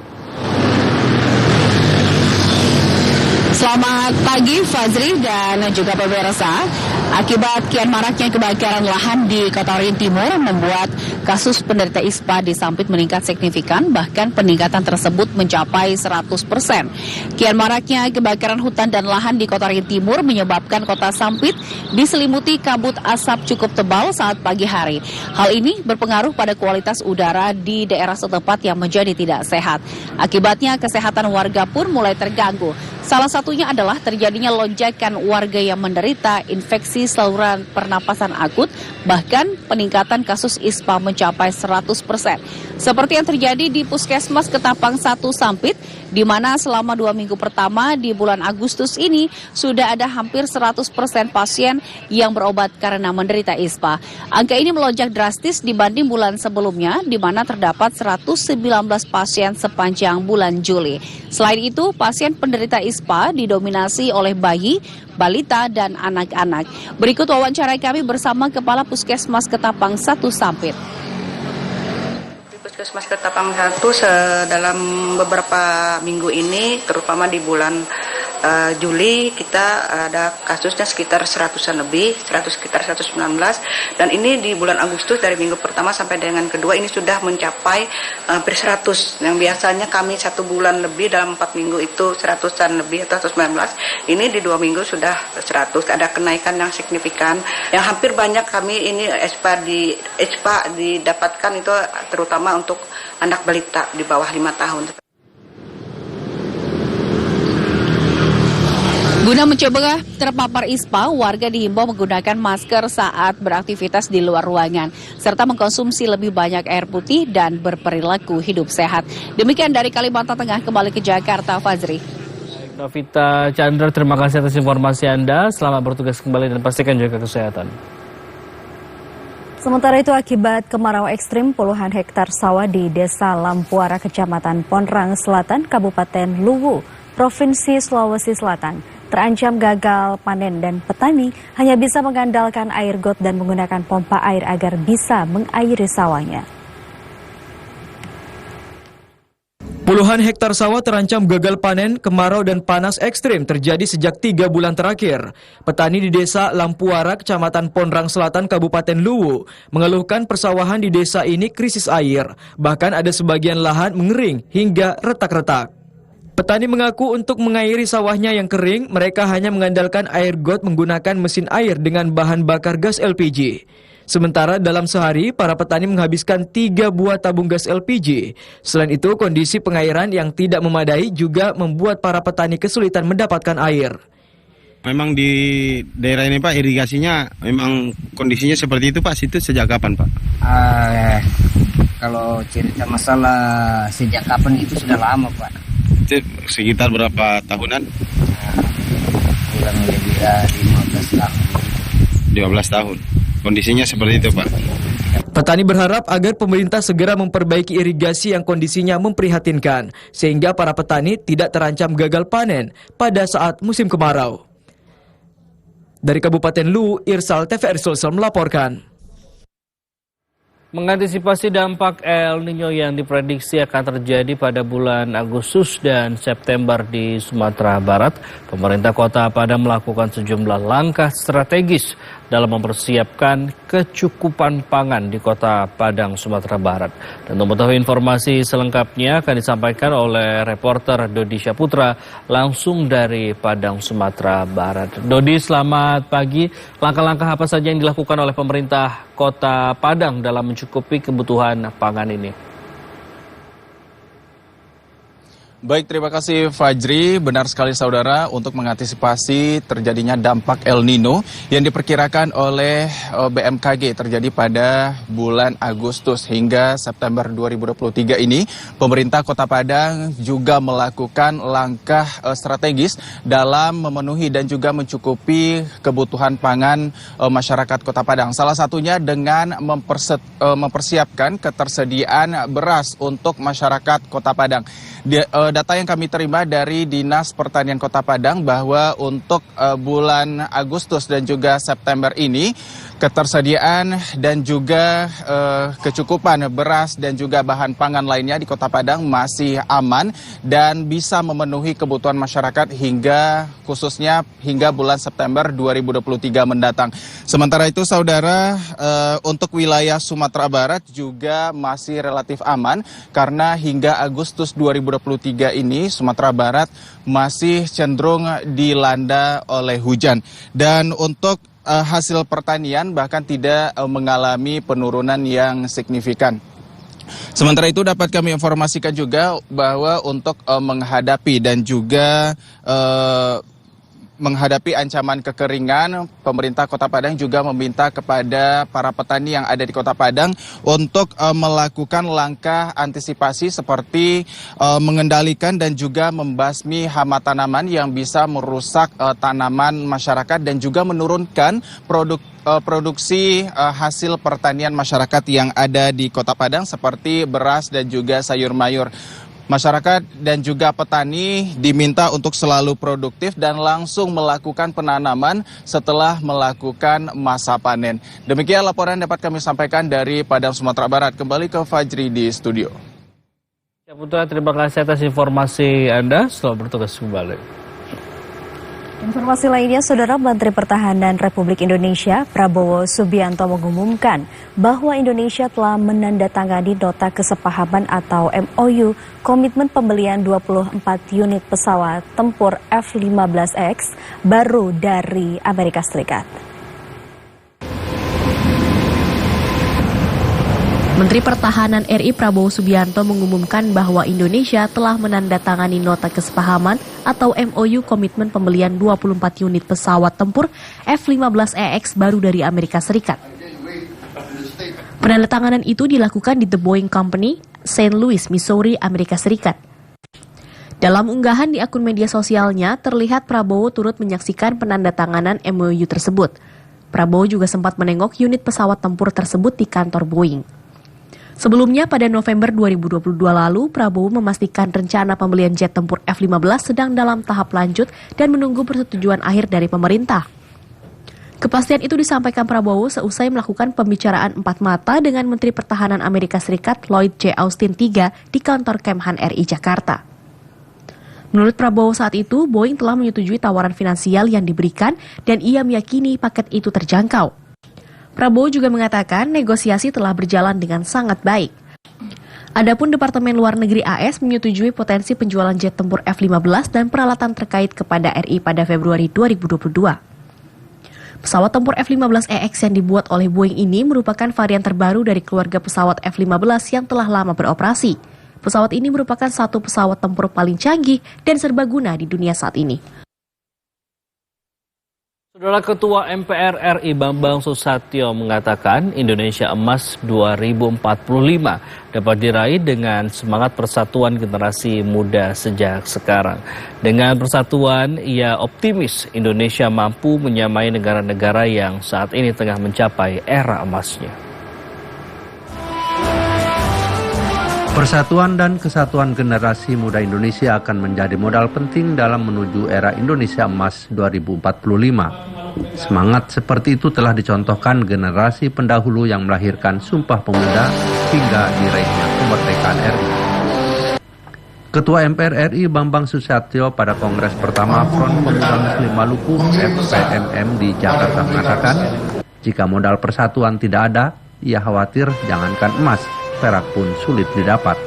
Selamat pagi Fazri dan juga pemirsa. Akibat kian maraknya kebakaran lahan di Kota Waringin Timur membuat kasus penderita ISPA di Sampit meningkat signifikan, bahkan peningkatan tersebut mencapai 100%. Kian maraknya kebakaran hutan dan lahan di Kota Waringin Timur menyebabkan Kota Sampit diselimuti kabut asap cukup tebal saat pagi hari. Hal ini berpengaruh pada kualitas udara di daerah setempat yang menjadi tidak sehat. Akibatnya kesehatan warga pun mulai terganggu. Salah satunya adalah terjadinya lonjakan warga yang menderita infeksi saluran pernapasan akut, bahkan peningkatan kasus ISPA mencapai 100%. Seperti yang terjadi di Puskesmas Ketapang 1 Sampit, di mana selama 2 minggu pertama di bulan Agustus ini sudah ada hampir 100% pasien yang berobat karena menderita ISPA. Angka ini melonjak drastis dibanding bulan sebelumnya, di mana terdapat 119 pasien sepanjang bulan Juli. Selain itu, pasien penderita ISPA didominasi oleh bayi, balita, dan anak-anak. Berikut wawancara kami bersama Kepala Puskesmas Ketapang 1 Sampit. Puskesmas Ketapang 1 dalam beberapa minggu ini, terutama di bulan Juli, kita ada kasusnya sekitar 100-an lebih, sekitar 119, dan ini di bulan Agustus dari minggu pertama sampai dengan kedua ini sudah mencapai hampir 100, yang biasanya kami 1 bulan lebih dalam 4 minggu itu 100-an lebih atau 119, ini di 2 minggu sudah 100, ada kenaikan yang signifikan, yang hampir banyak kami ini ISPA didapatkan itu terutama untuk anak balita di bawah 5 tahun. Guna mencegah terpapar ISPA, warga dihimbau menggunakan masker saat beraktivitas di luar ruangan, serta mengkonsumsi lebih banyak air putih dan berperilaku hidup sehat. Demikian dari Kalimantan Tengah, kembali ke Jakarta, Fajri. Novita Chandra, terima kasih atas informasi Anda. Selamat bertugas kembali dan pastikan jaga kesehatan. Sementara itu, akibat kemarau ekstrim, puluhan hektar sawah di Desa Lampuara, Kecamatan Ponrang Selatan, Kabupaten Luwu, Provinsi Sulawesi Selatan, terancam gagal panen dan petani hanya bisa mengandalkan air got dan menggunakan pompa air agar bisa mengairi sawahnya. Puluhan hektar sawah terancam gagal panen, kemarau dan panas ekstrim terjadi sejak 3 bulan terakhir. Petani di Desa Lampuara, Kecamatan Ponrang Selatan, Kabupaten Luwu, mengeluhkan persawahan di desa ini krisis air. Bahkan ada sebagian lahan mengering hingga retak-retak. Petani mengaku untuk mengairi sawahnya yang kering, mereka hanya mengandalkan air got menggunakan mesin air dengan bahan bakar gas LPG. Sementara dalam sehari, para petani menghabiskan 3 buah tabung gas LPG. Selain itu, kondisi pengairan yang tidak memadai juga membuat para petani kesulitan mendapatkan air. Memang di daerah ini Pak, irigasinya memang kondisinya seperti itu Pak. Situ sejak kapan Pak? Kalau cerita masalah sejak kapan itu sudah lama Pak. Itu sekitar berapa tahunan? Kurang lebih 15 tahun. 12 tahun. Kondisinya seperti itu Pak. Petani berharap agar pemerintah segera memperbaiki irigasi yang kondisinya memprihatinkan, sehingga para petani tidak terancam gagal panen pada saat musim kemarau. Dari Kabupaten Luwu, Irsal TVRI Sulsel melaporkan. Mengantisipasi dampak El Nino yang diprediksi akan terjadi pada bulan Agustus dan September di Sumatera Barat, pemerintah Kota Padang melakukan sejumlah langkah strategis dalam mempersiapkan kecukupan pangan di Kota Padang, Sumatera Barat. Dan untuk mengetahui informasi selengkapnya akan disampaikan oleh reporter Dodi Syaputra langsung dari Padang, Sumatera Barat. Dodi, selamat pagi. Langkah-langkah apa saja yang dilakukan oleh pemerintah Kota Padang dalam mencukupi kebutuhan pangan ini? Baik, terima kasih Fajri. Benar sekali saudara, untuk mengantisipasi terjadinya dampak El Nino yang diperkirakan oleh BMKG terjadi pada bulan Agustus hingga September 2023 ini, pemerintah Kota Padang juga melakukan langkah strategis dalam memenuhi dan juga mencukupi kebutuhan pangan masyarakat Kota Padang. Salah satunya dengan mempersiapkan ketersediaan beras untuk masyarakat Kota Padang. Data yang kami terima dari Dinas Pertanian Kota Padang bahwa untuk bulan Agustus dan juga September ini ketersediaan dan juga kecukupan beras dan juga bahan pangan lainnya di Kota Padang masih aman dan bisa memenuhi kebutuhan masyarakat khususnya hingga bulan September 2023 mendatang. Sementara itu saudara, untuk wilayah Sumatera Barat juga masih relatif aman karena hingga Agustus 2023 ini Sumatera Barat masih cenderung dilanda oleh hujan. Dan untuk hasil pertanian bahkan tidak mengalami penurunan yang signifikan. Sementara itu dapat kami informasikan juga bahwa untuk menghadapi dan juga menghadapi ancaman kekeringan, pemerintah Kota Padang juga meminta kepada para petani yang ada di Kota Padang untuk melakukan langkah antisipasi seperti mengendalikan dan juga membasmi hama tanaman yang bisa merusak tanaman masyarakat dan juga menurunkan produksi hasil pertanian masyarakat yang ada di Kota Padang seperti beras dan juga sayur mayur. Masyarakat dan juga petani diminta untuk selalu produktif dan langsung melakukan penanaman setelah melakukan masa panen. Demikian laporan dapat kami sampaikan dari Padang, Sumatera Barat. Kembali ke Fajri di studio. Ya Putra, terima kasih atas informasi Anda. Selamat bertugas kembali. Informasi lainnya, Saudara, Menteri Pertahanan Republik Indonesia Prabowo Subianto mengumumkan bahwa Indonesia telah menandatangani nota kesepahaman atau MOU komitmen pembelian 24 unit pesawat tempur F-15X baru dari Amerika Serikat. Menteri Pertahanan RI Prabowo Subianto mengumumkan bahwa Indonesia telah menandatangani nota kesepahaman atau MOU komitmen pembelian 24 unit pesawat tempur F-15EX baru dari Amerika Serikat. Penandatanganan itu dilakukan di The Boeing Company, St. Louis, Missouri, Amerika Serikat. Dalam unggahan di akun media sosialnya, terlihat Prabowo turut menyaksikan penandatanganan MOU tersebut. Prabowo juga sempat menengok unit pesawat tempur tersebut di kantor Boeing. Sebelumnya pada November 2022 lalu, Prabowo memastikan rencana pembelian jet tempur F-15 sedang dalam tahap lanjut dan menunggu persetujuan akhir dari pemerintah. Kepastian itu disampaikan Prabowo seusai melakukan pembicaraan empat mata dengan Menteri Pertahanan Amerika Serikat Lloyd J. Austin III di kantor Kemhan RI Jakarta. Menurut Prabowo saat itu, Boeing telah menyetujui tawaran finansial yang diberikan dan ia meyakini paket itu terjangkau. Prabowo juga mengatakan negosiasi telah berjalan dengan sangat baik. Adapun Departemen Luar Negeri AS menyetujui potensi penjualan jet tempur F-15 dan peralatan terkait kepada RI pada Februari 2022. Pesawat tempur F-15EX yang dibuat oleh Boeing ini merupakan varian terbaru dari keluarga pesawat F-15 yang telah lama beroperasi. Pesawat ini merupakan satu pesawat tempur paling canggih dan serbaguna di dunia saat ini. Saudara Ketua MPR RI Bambang Susatyo mengatakan Indonesia Emas 2045 dapat diraih dengan semangat persatuan generasi muda sejak sekarang. Dengan persatuan, ia optimis Indonesia mampu menyamai negara-negara yang saat ini tengah mencapai era emasnya. Persatuan dan kesatuan generasi muda Indonesia akan menjadi modal penting dalam menuju era Indonesia Emas 2045. Semangat seperti itu telah dicontohkan generasi pendahulu yang melahirkan Sumpah Pemuda hingga diraihnya kemerdekaan RI. Ketua MPR RI Bambang Susatyo pada Kongres pertama Front Pemuda Muslim Maluku FPMM di Jakarta mengatakan, jika modal persatuan tidak ada, ia khawatir jangankan emas, perak pun sulit didapat.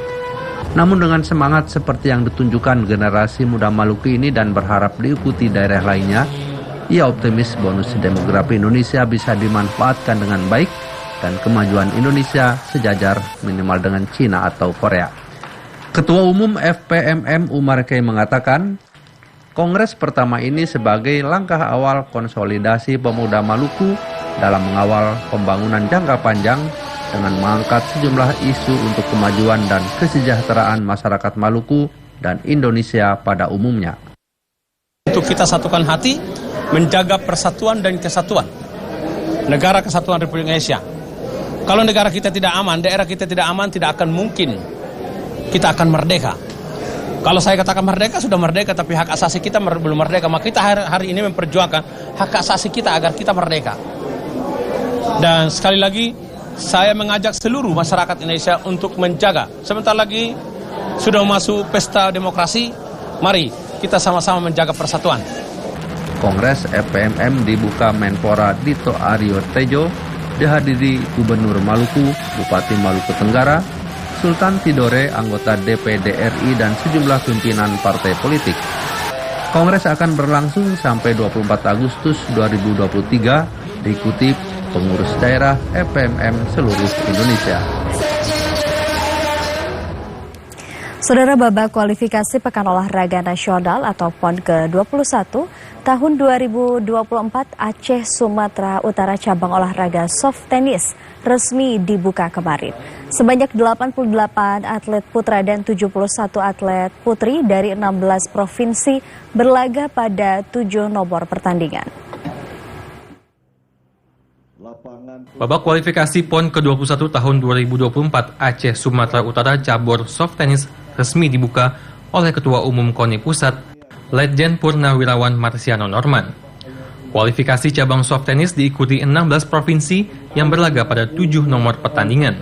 Namun dengan semangat seperti yang ditunjukkan generasi muda Maluku ini dan berharap diikuti daerah lainnya, ia optimis bonus demografi Indonesia bisa dimanfaatkan dengan baik dan kemajuan Indonesia sejajar minimal dengan Cina atau Korea. Ketua Umum FPMM Umar Kay mengatakan, Kongres pertama ini sebagai langkah awal konsolidasi pemuda Maluku dalam mengawal pembangunan jangka panjang dengan mengangkat sejumlah isu untuk kemajuan dan kesejahteraan masyarakat Maluku dan Indonesia pada umumnya. Untuk kita satukan hati, menjaga persatuan dan kesatuan negara kesatuan Republik Indonesia. Kalau negara kita tidak aman, daerah kita tidak aman, tidak akan mungkin kita akan merdeka. Kalau saya katakan merdeka, sudah merdeka, tapi hak asasi kita belum merdeka. Maka kita hari ini memperjuangkan hak asasi kita agar kita merdeka. Dan sekali lagi, saya mengajak seluruh masyarakat Indonesia untuk menjaga. Sebentar lagi sudah masuk pesta demokrasi, mari kita sama-sama menjaga persatuan. Kongres FPMM dibuka Menpora Dito Aryo Tejo, dihadiri Gubernur Maluku, Bupati Maluku Tenggara, Sultan Tidore, anggota DPD RI dan sejumlah pimpinan partai politik. Kongres akan berlangsung sampai 24 Agustus 2023, diikuti pengurus daerah FPMM seluruh Indonesia. Saudara, babak kualifikasi Pekan Olahraga Nasional atau PON ke-21 tahun 2024 Aceh Sumatera Utara cabang olahraga soft tennis resmi dibuka kemarin. Sebanyak 88 atlet putra dan 71 atlet putri dari 16 provinsi berlaga pada 7 nomor pertandingan. Babak kualifikasi PON ke-21 tahun 2024 Aceh Sumatera Utara cabur soft tennis resmi dibuka oleh Ketua Umum KONI Pusat, Letjen Purnawirawan Marsiano Norman. Kualifikasi cabang soft tennis diikuti 16 provinsi yang berlaga pada 7 nomor pertandingan.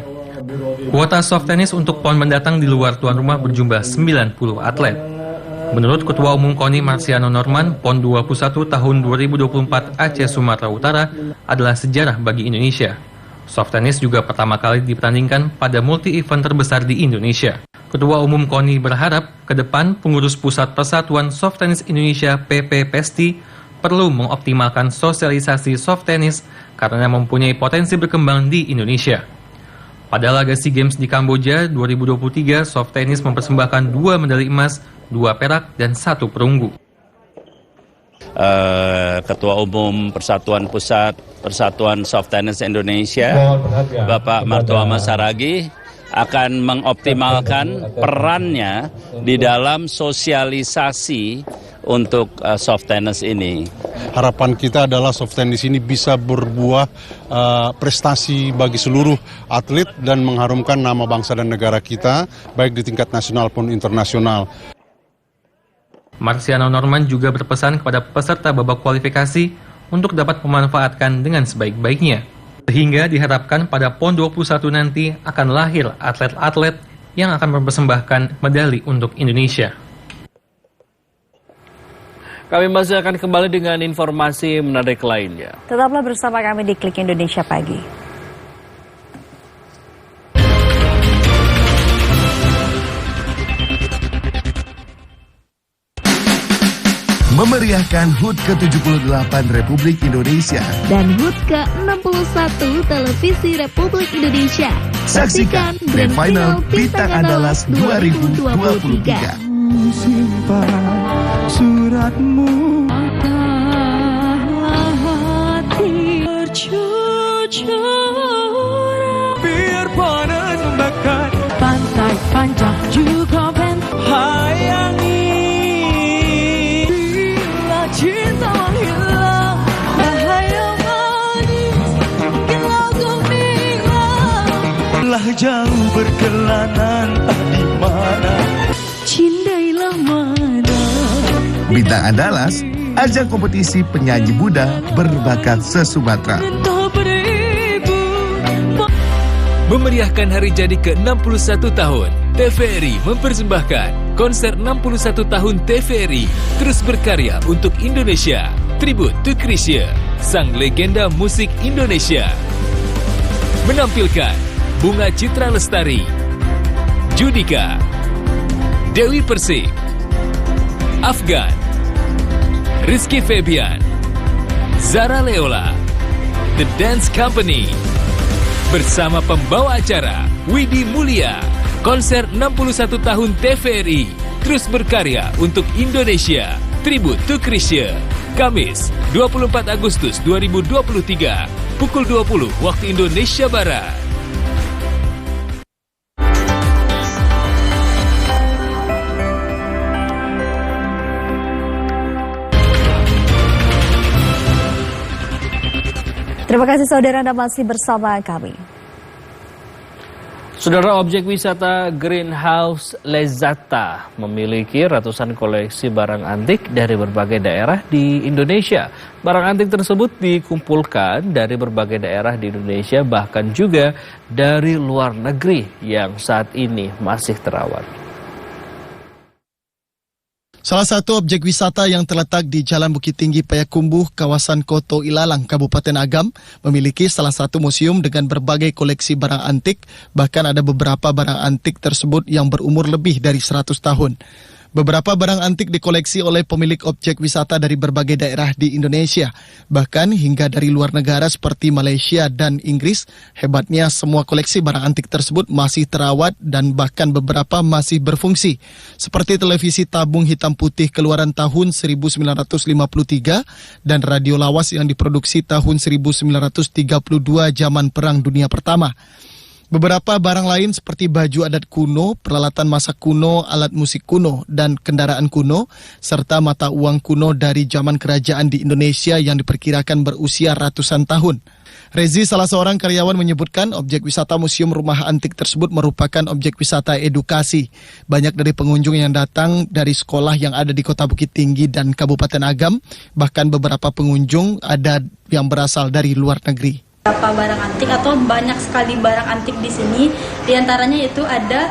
Kuota soft tennis untuk PON mendatang di luar tuan rumah berjumlah 90 atlet. Menurut Ketua Umum KONI Marsiano Norman, PON 21 tahun 2024 Aceh Sumatera Utara adalah sejarah bagi Indonesia. Soft tennis juga pertama kali dipertandingkan pada multi-event terbesar di Indonesia. Ketua Umum KONI berharap ke depan pengurus Pusat Persatuan Soft Tennis Indonesia PP PESTI perlu mengoptimalkan sosialisasi soft tennis karena mempunyai potensi berkembang di Indonesia. Pada laga SEA Games di Kamboja 2023, soft tennis mempersembahkan 2 medali emas, 2 perak, dan 1 perunggu. Ketua Umum Persatuan Pusat Persatuan Soft Tennis Indonesia, Bapak Martoama Saragi, akan mengoptimalkan perannya di dalam sosialisasi untuk soft tennis ini. Harapan kita adalah soft tennis ini bisa berbuah prestasi bagi seluruh atlet dan mengharumkan nama bangsa dan negara kita, baik di tingkat nasional maupun internasional. Marsiano Norman juga berpesan kepada peserta babak kualifikasi untuk dapat memanfaatkan dengan sebaik-baiknya. Sehingga diharapkan pada PON 21 nanti akan lahir atlet-atlet yang akan mempersembahkan medali untuk Indonesia. Kami masih akan kembali dengan informasi menarik lainnya. Tetaplah bersama kami di Klik Indonesia Pagi. Memeriahkan HUT ke-78 Republik Indonesia dan HUT ke-61 Televisi Republik Indonesia. Saksikan Grand Final Bintang Andalas 2023. Simpan suratmu hati bercucur, biar panas membakar pantai panjang juga hayangi. Cinta hilang, bahaya manis, hilang gemilang. Telah jauh berkelana di mana, cindailah mana. Bintang Andalas, ajang kompetisi penyanyi muda berbakat se-Sumatera. Memeriahkan hari jadi ke-61 tahun, TVRI mempersembahkan konser 61 tahun TVRI terus berkarya untuk Indonesia. Tribute to Chrisye, sang legenda musik Indonesia. Menampilkan Bunga Citra Lestari, Judika, Dewi Persik, Afgan, Rizky Febian, Zara Leola, The Dance Company. Bersama pembawa acara Widi Mulia, konser 61 tahun TVRI terus berkarya untuk Indonesia. Tribute to Chrisye, Kamis 24 Agustus 2023 pukul 20 waktu Indonesia Barat. Terima kasih saudara, Anda masih bersama kami. Saudara, objek wisata Greenhouse Lezata memiliki ratusan koleksi barang antik dari berbagai daerah di Indonesia. Barang antik tersebut dikumpulkan dari berbagai daerah di Indonesia, bahkan juga dari luar negeri yang saat ini masih terawat. Salah satu objek wisata yang terletak di Jalan Bukit Tinggi Payakumbuh, kawasan Koto Ilalang, Kabupaten Agam, memiliki salah satu museum dengan berbagai koleksi barang antik, bahkan ada beberapa barang antik tersebut yang berumur lebih dari 100 tahun. Beberapa barang antik dikoleksi oleh pemilik objek wisata dari berbagai daerah di Indonesia, bahkan hingga dari luar negara seperti Malaysia dan Inggris. Hebatnya semua koleksi barang antik tersebut masih terawat dan bahkan beberapa masih berfungsi. Seperti televisi tabung hitam putih keluaran tahun 1953 dan radio lawas yang diproduksi tahun 1932 zaman Perang Dunia Pertama. Beberapa barang lain seperti baju adat kuno, peralatan masak kuno, alat musik kuno, dan kendaraan kuno, serta mata uang kuno dari zaman kerajaan di Indonesia yang diperkirakan berusia ratusan tahun. Rezi, salah seorang karyawan, menyebutkan objek wisata Museum Rumah Antik tersebut merupakan objek wisata edukasi. Banyak dari pengunjung yang datang dari sekolah yang ada di Kota Bukit Tinggi dan Kabupaten Agam, bahkan beberapa pengunjung ada yang berasal dari luar negeri. Beberapa barang antik atau banyak sekali barang antik di sini, diantaranya itu ada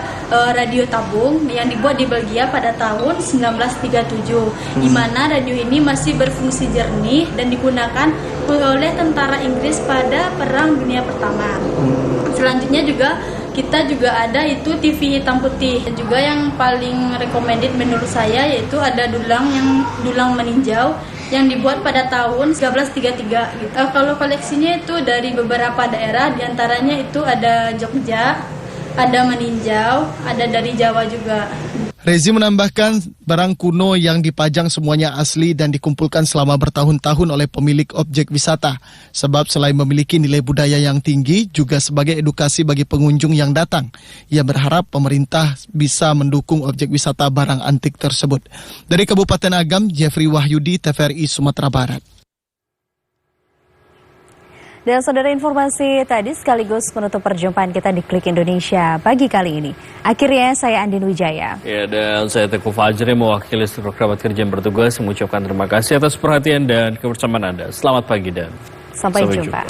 radio tabung yang dibuat di Belgia pada tahun 1937, di mana radio ini masih berfungsi jernih dan digunakan oleh tentara Inggris pada Perang Dunia Pertama. Selanjutnya kita juga ada itu TV hitam putih. Juga yang paling recommended menurut saya yaitu ada dulang meninjau yang dibuat pada tahun 1933 gitu. Kalau koleksinya itu dari beberapa daerah, diantaranya itu ada Jogja, ada meninjau, ada dari Jawa juga. Rezi menambahkan barang kuno yang dipajang semuanya asli dan dikumpulkan selama bertahun-tahun oleh pemilik objek wisata. Sebab selain memiliki nilai budaya yang tinggi, juga sebagai edukasi bagi pengunjung yang datang. Ia berharap pemerintah bisa mendukung objek wisata barang antik tersebut. Dari Kabupaten Agam, Jeffrey Wahyudi, TVRI Sumatera Barat. Dan saudara, informasi tadi sekaligus menutup perjumpaan kita di Klik Indonesia pagi kali ini. Akhirnya saya Andin Wijaya. Ya, dan saya Teguh Fajri mewakili seluruh kerabat kerja yang bertugas mengucapkan terima kasih atas perhatian dan kebersamaan Anda. Selamat pagi dan sampai jumpa.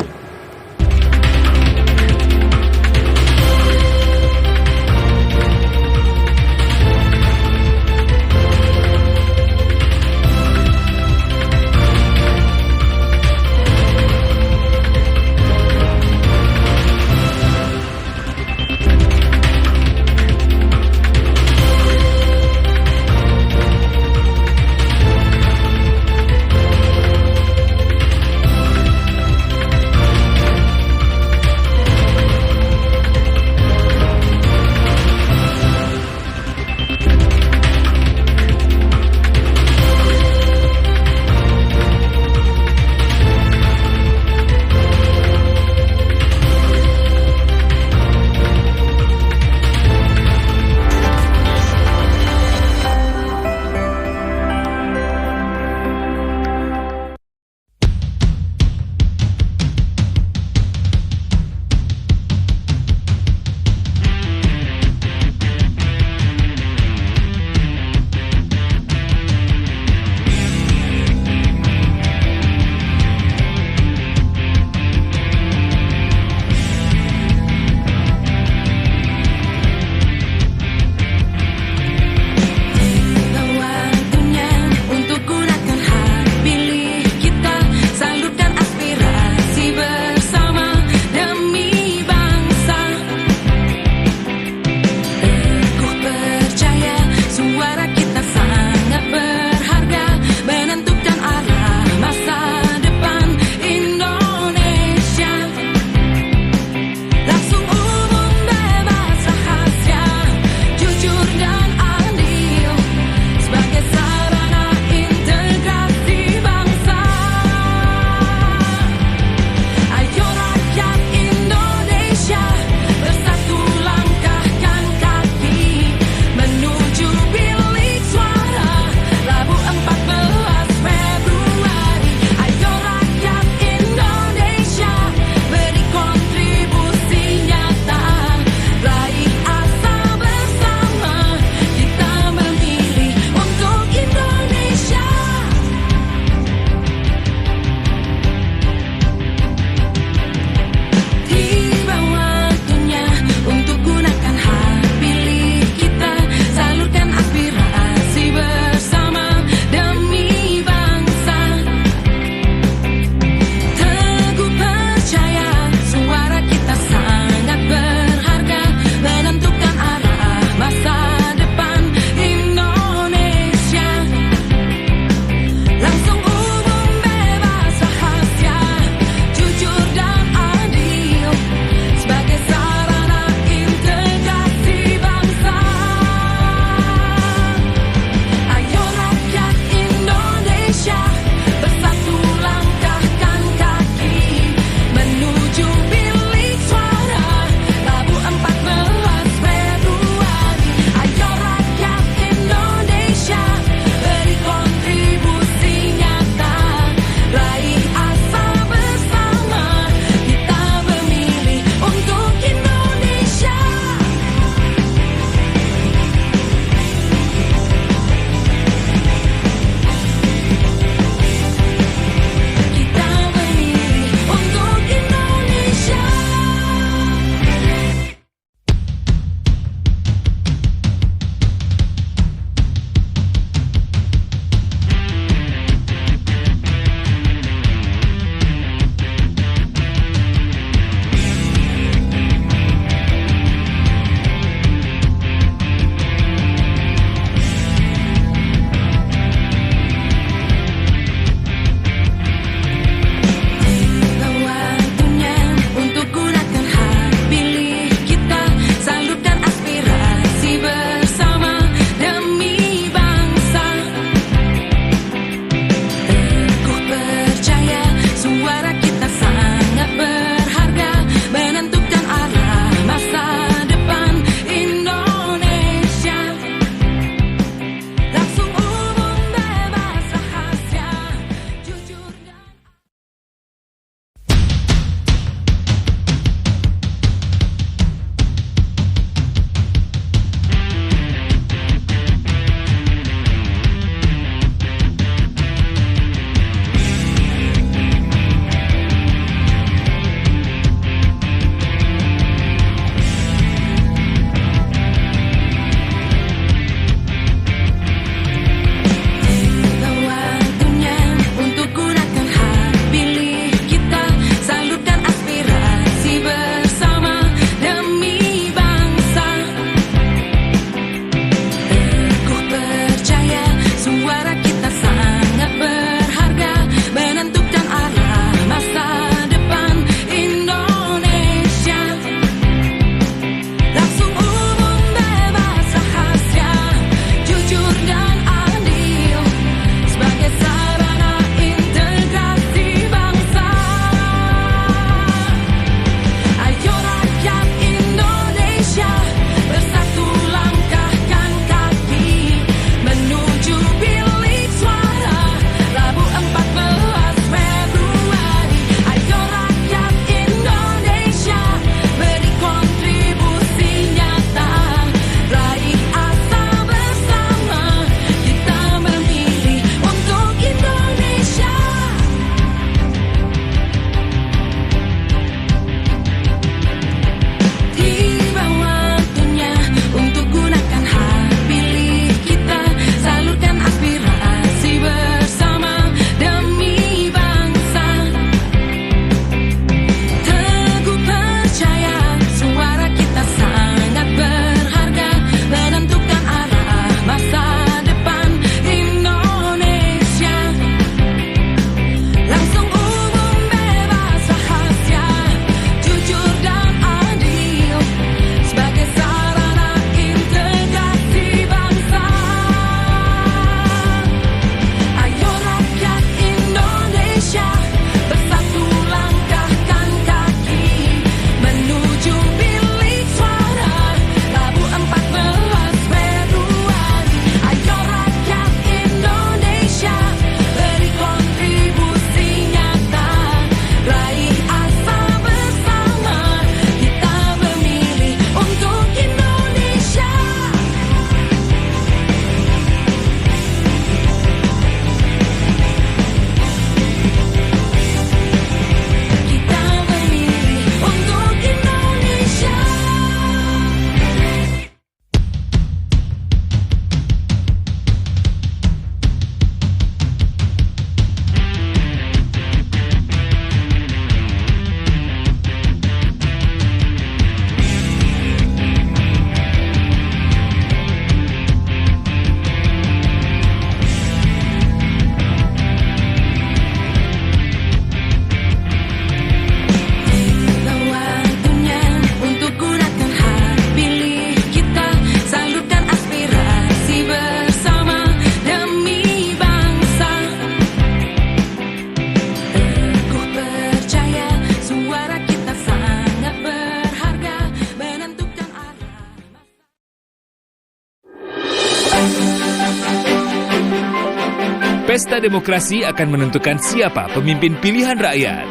Pesta demokrasi akan menentukan siapa pemimpin pilihan rakyat.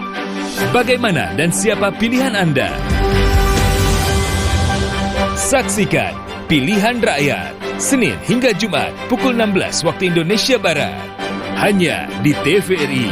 Bagaimana dan siapa pilihan Anda? Saksikan Pilihan Rakyat, Senin hingga Jumat pukul 16 waktu Indonesia Barat. Hanya di TVRI.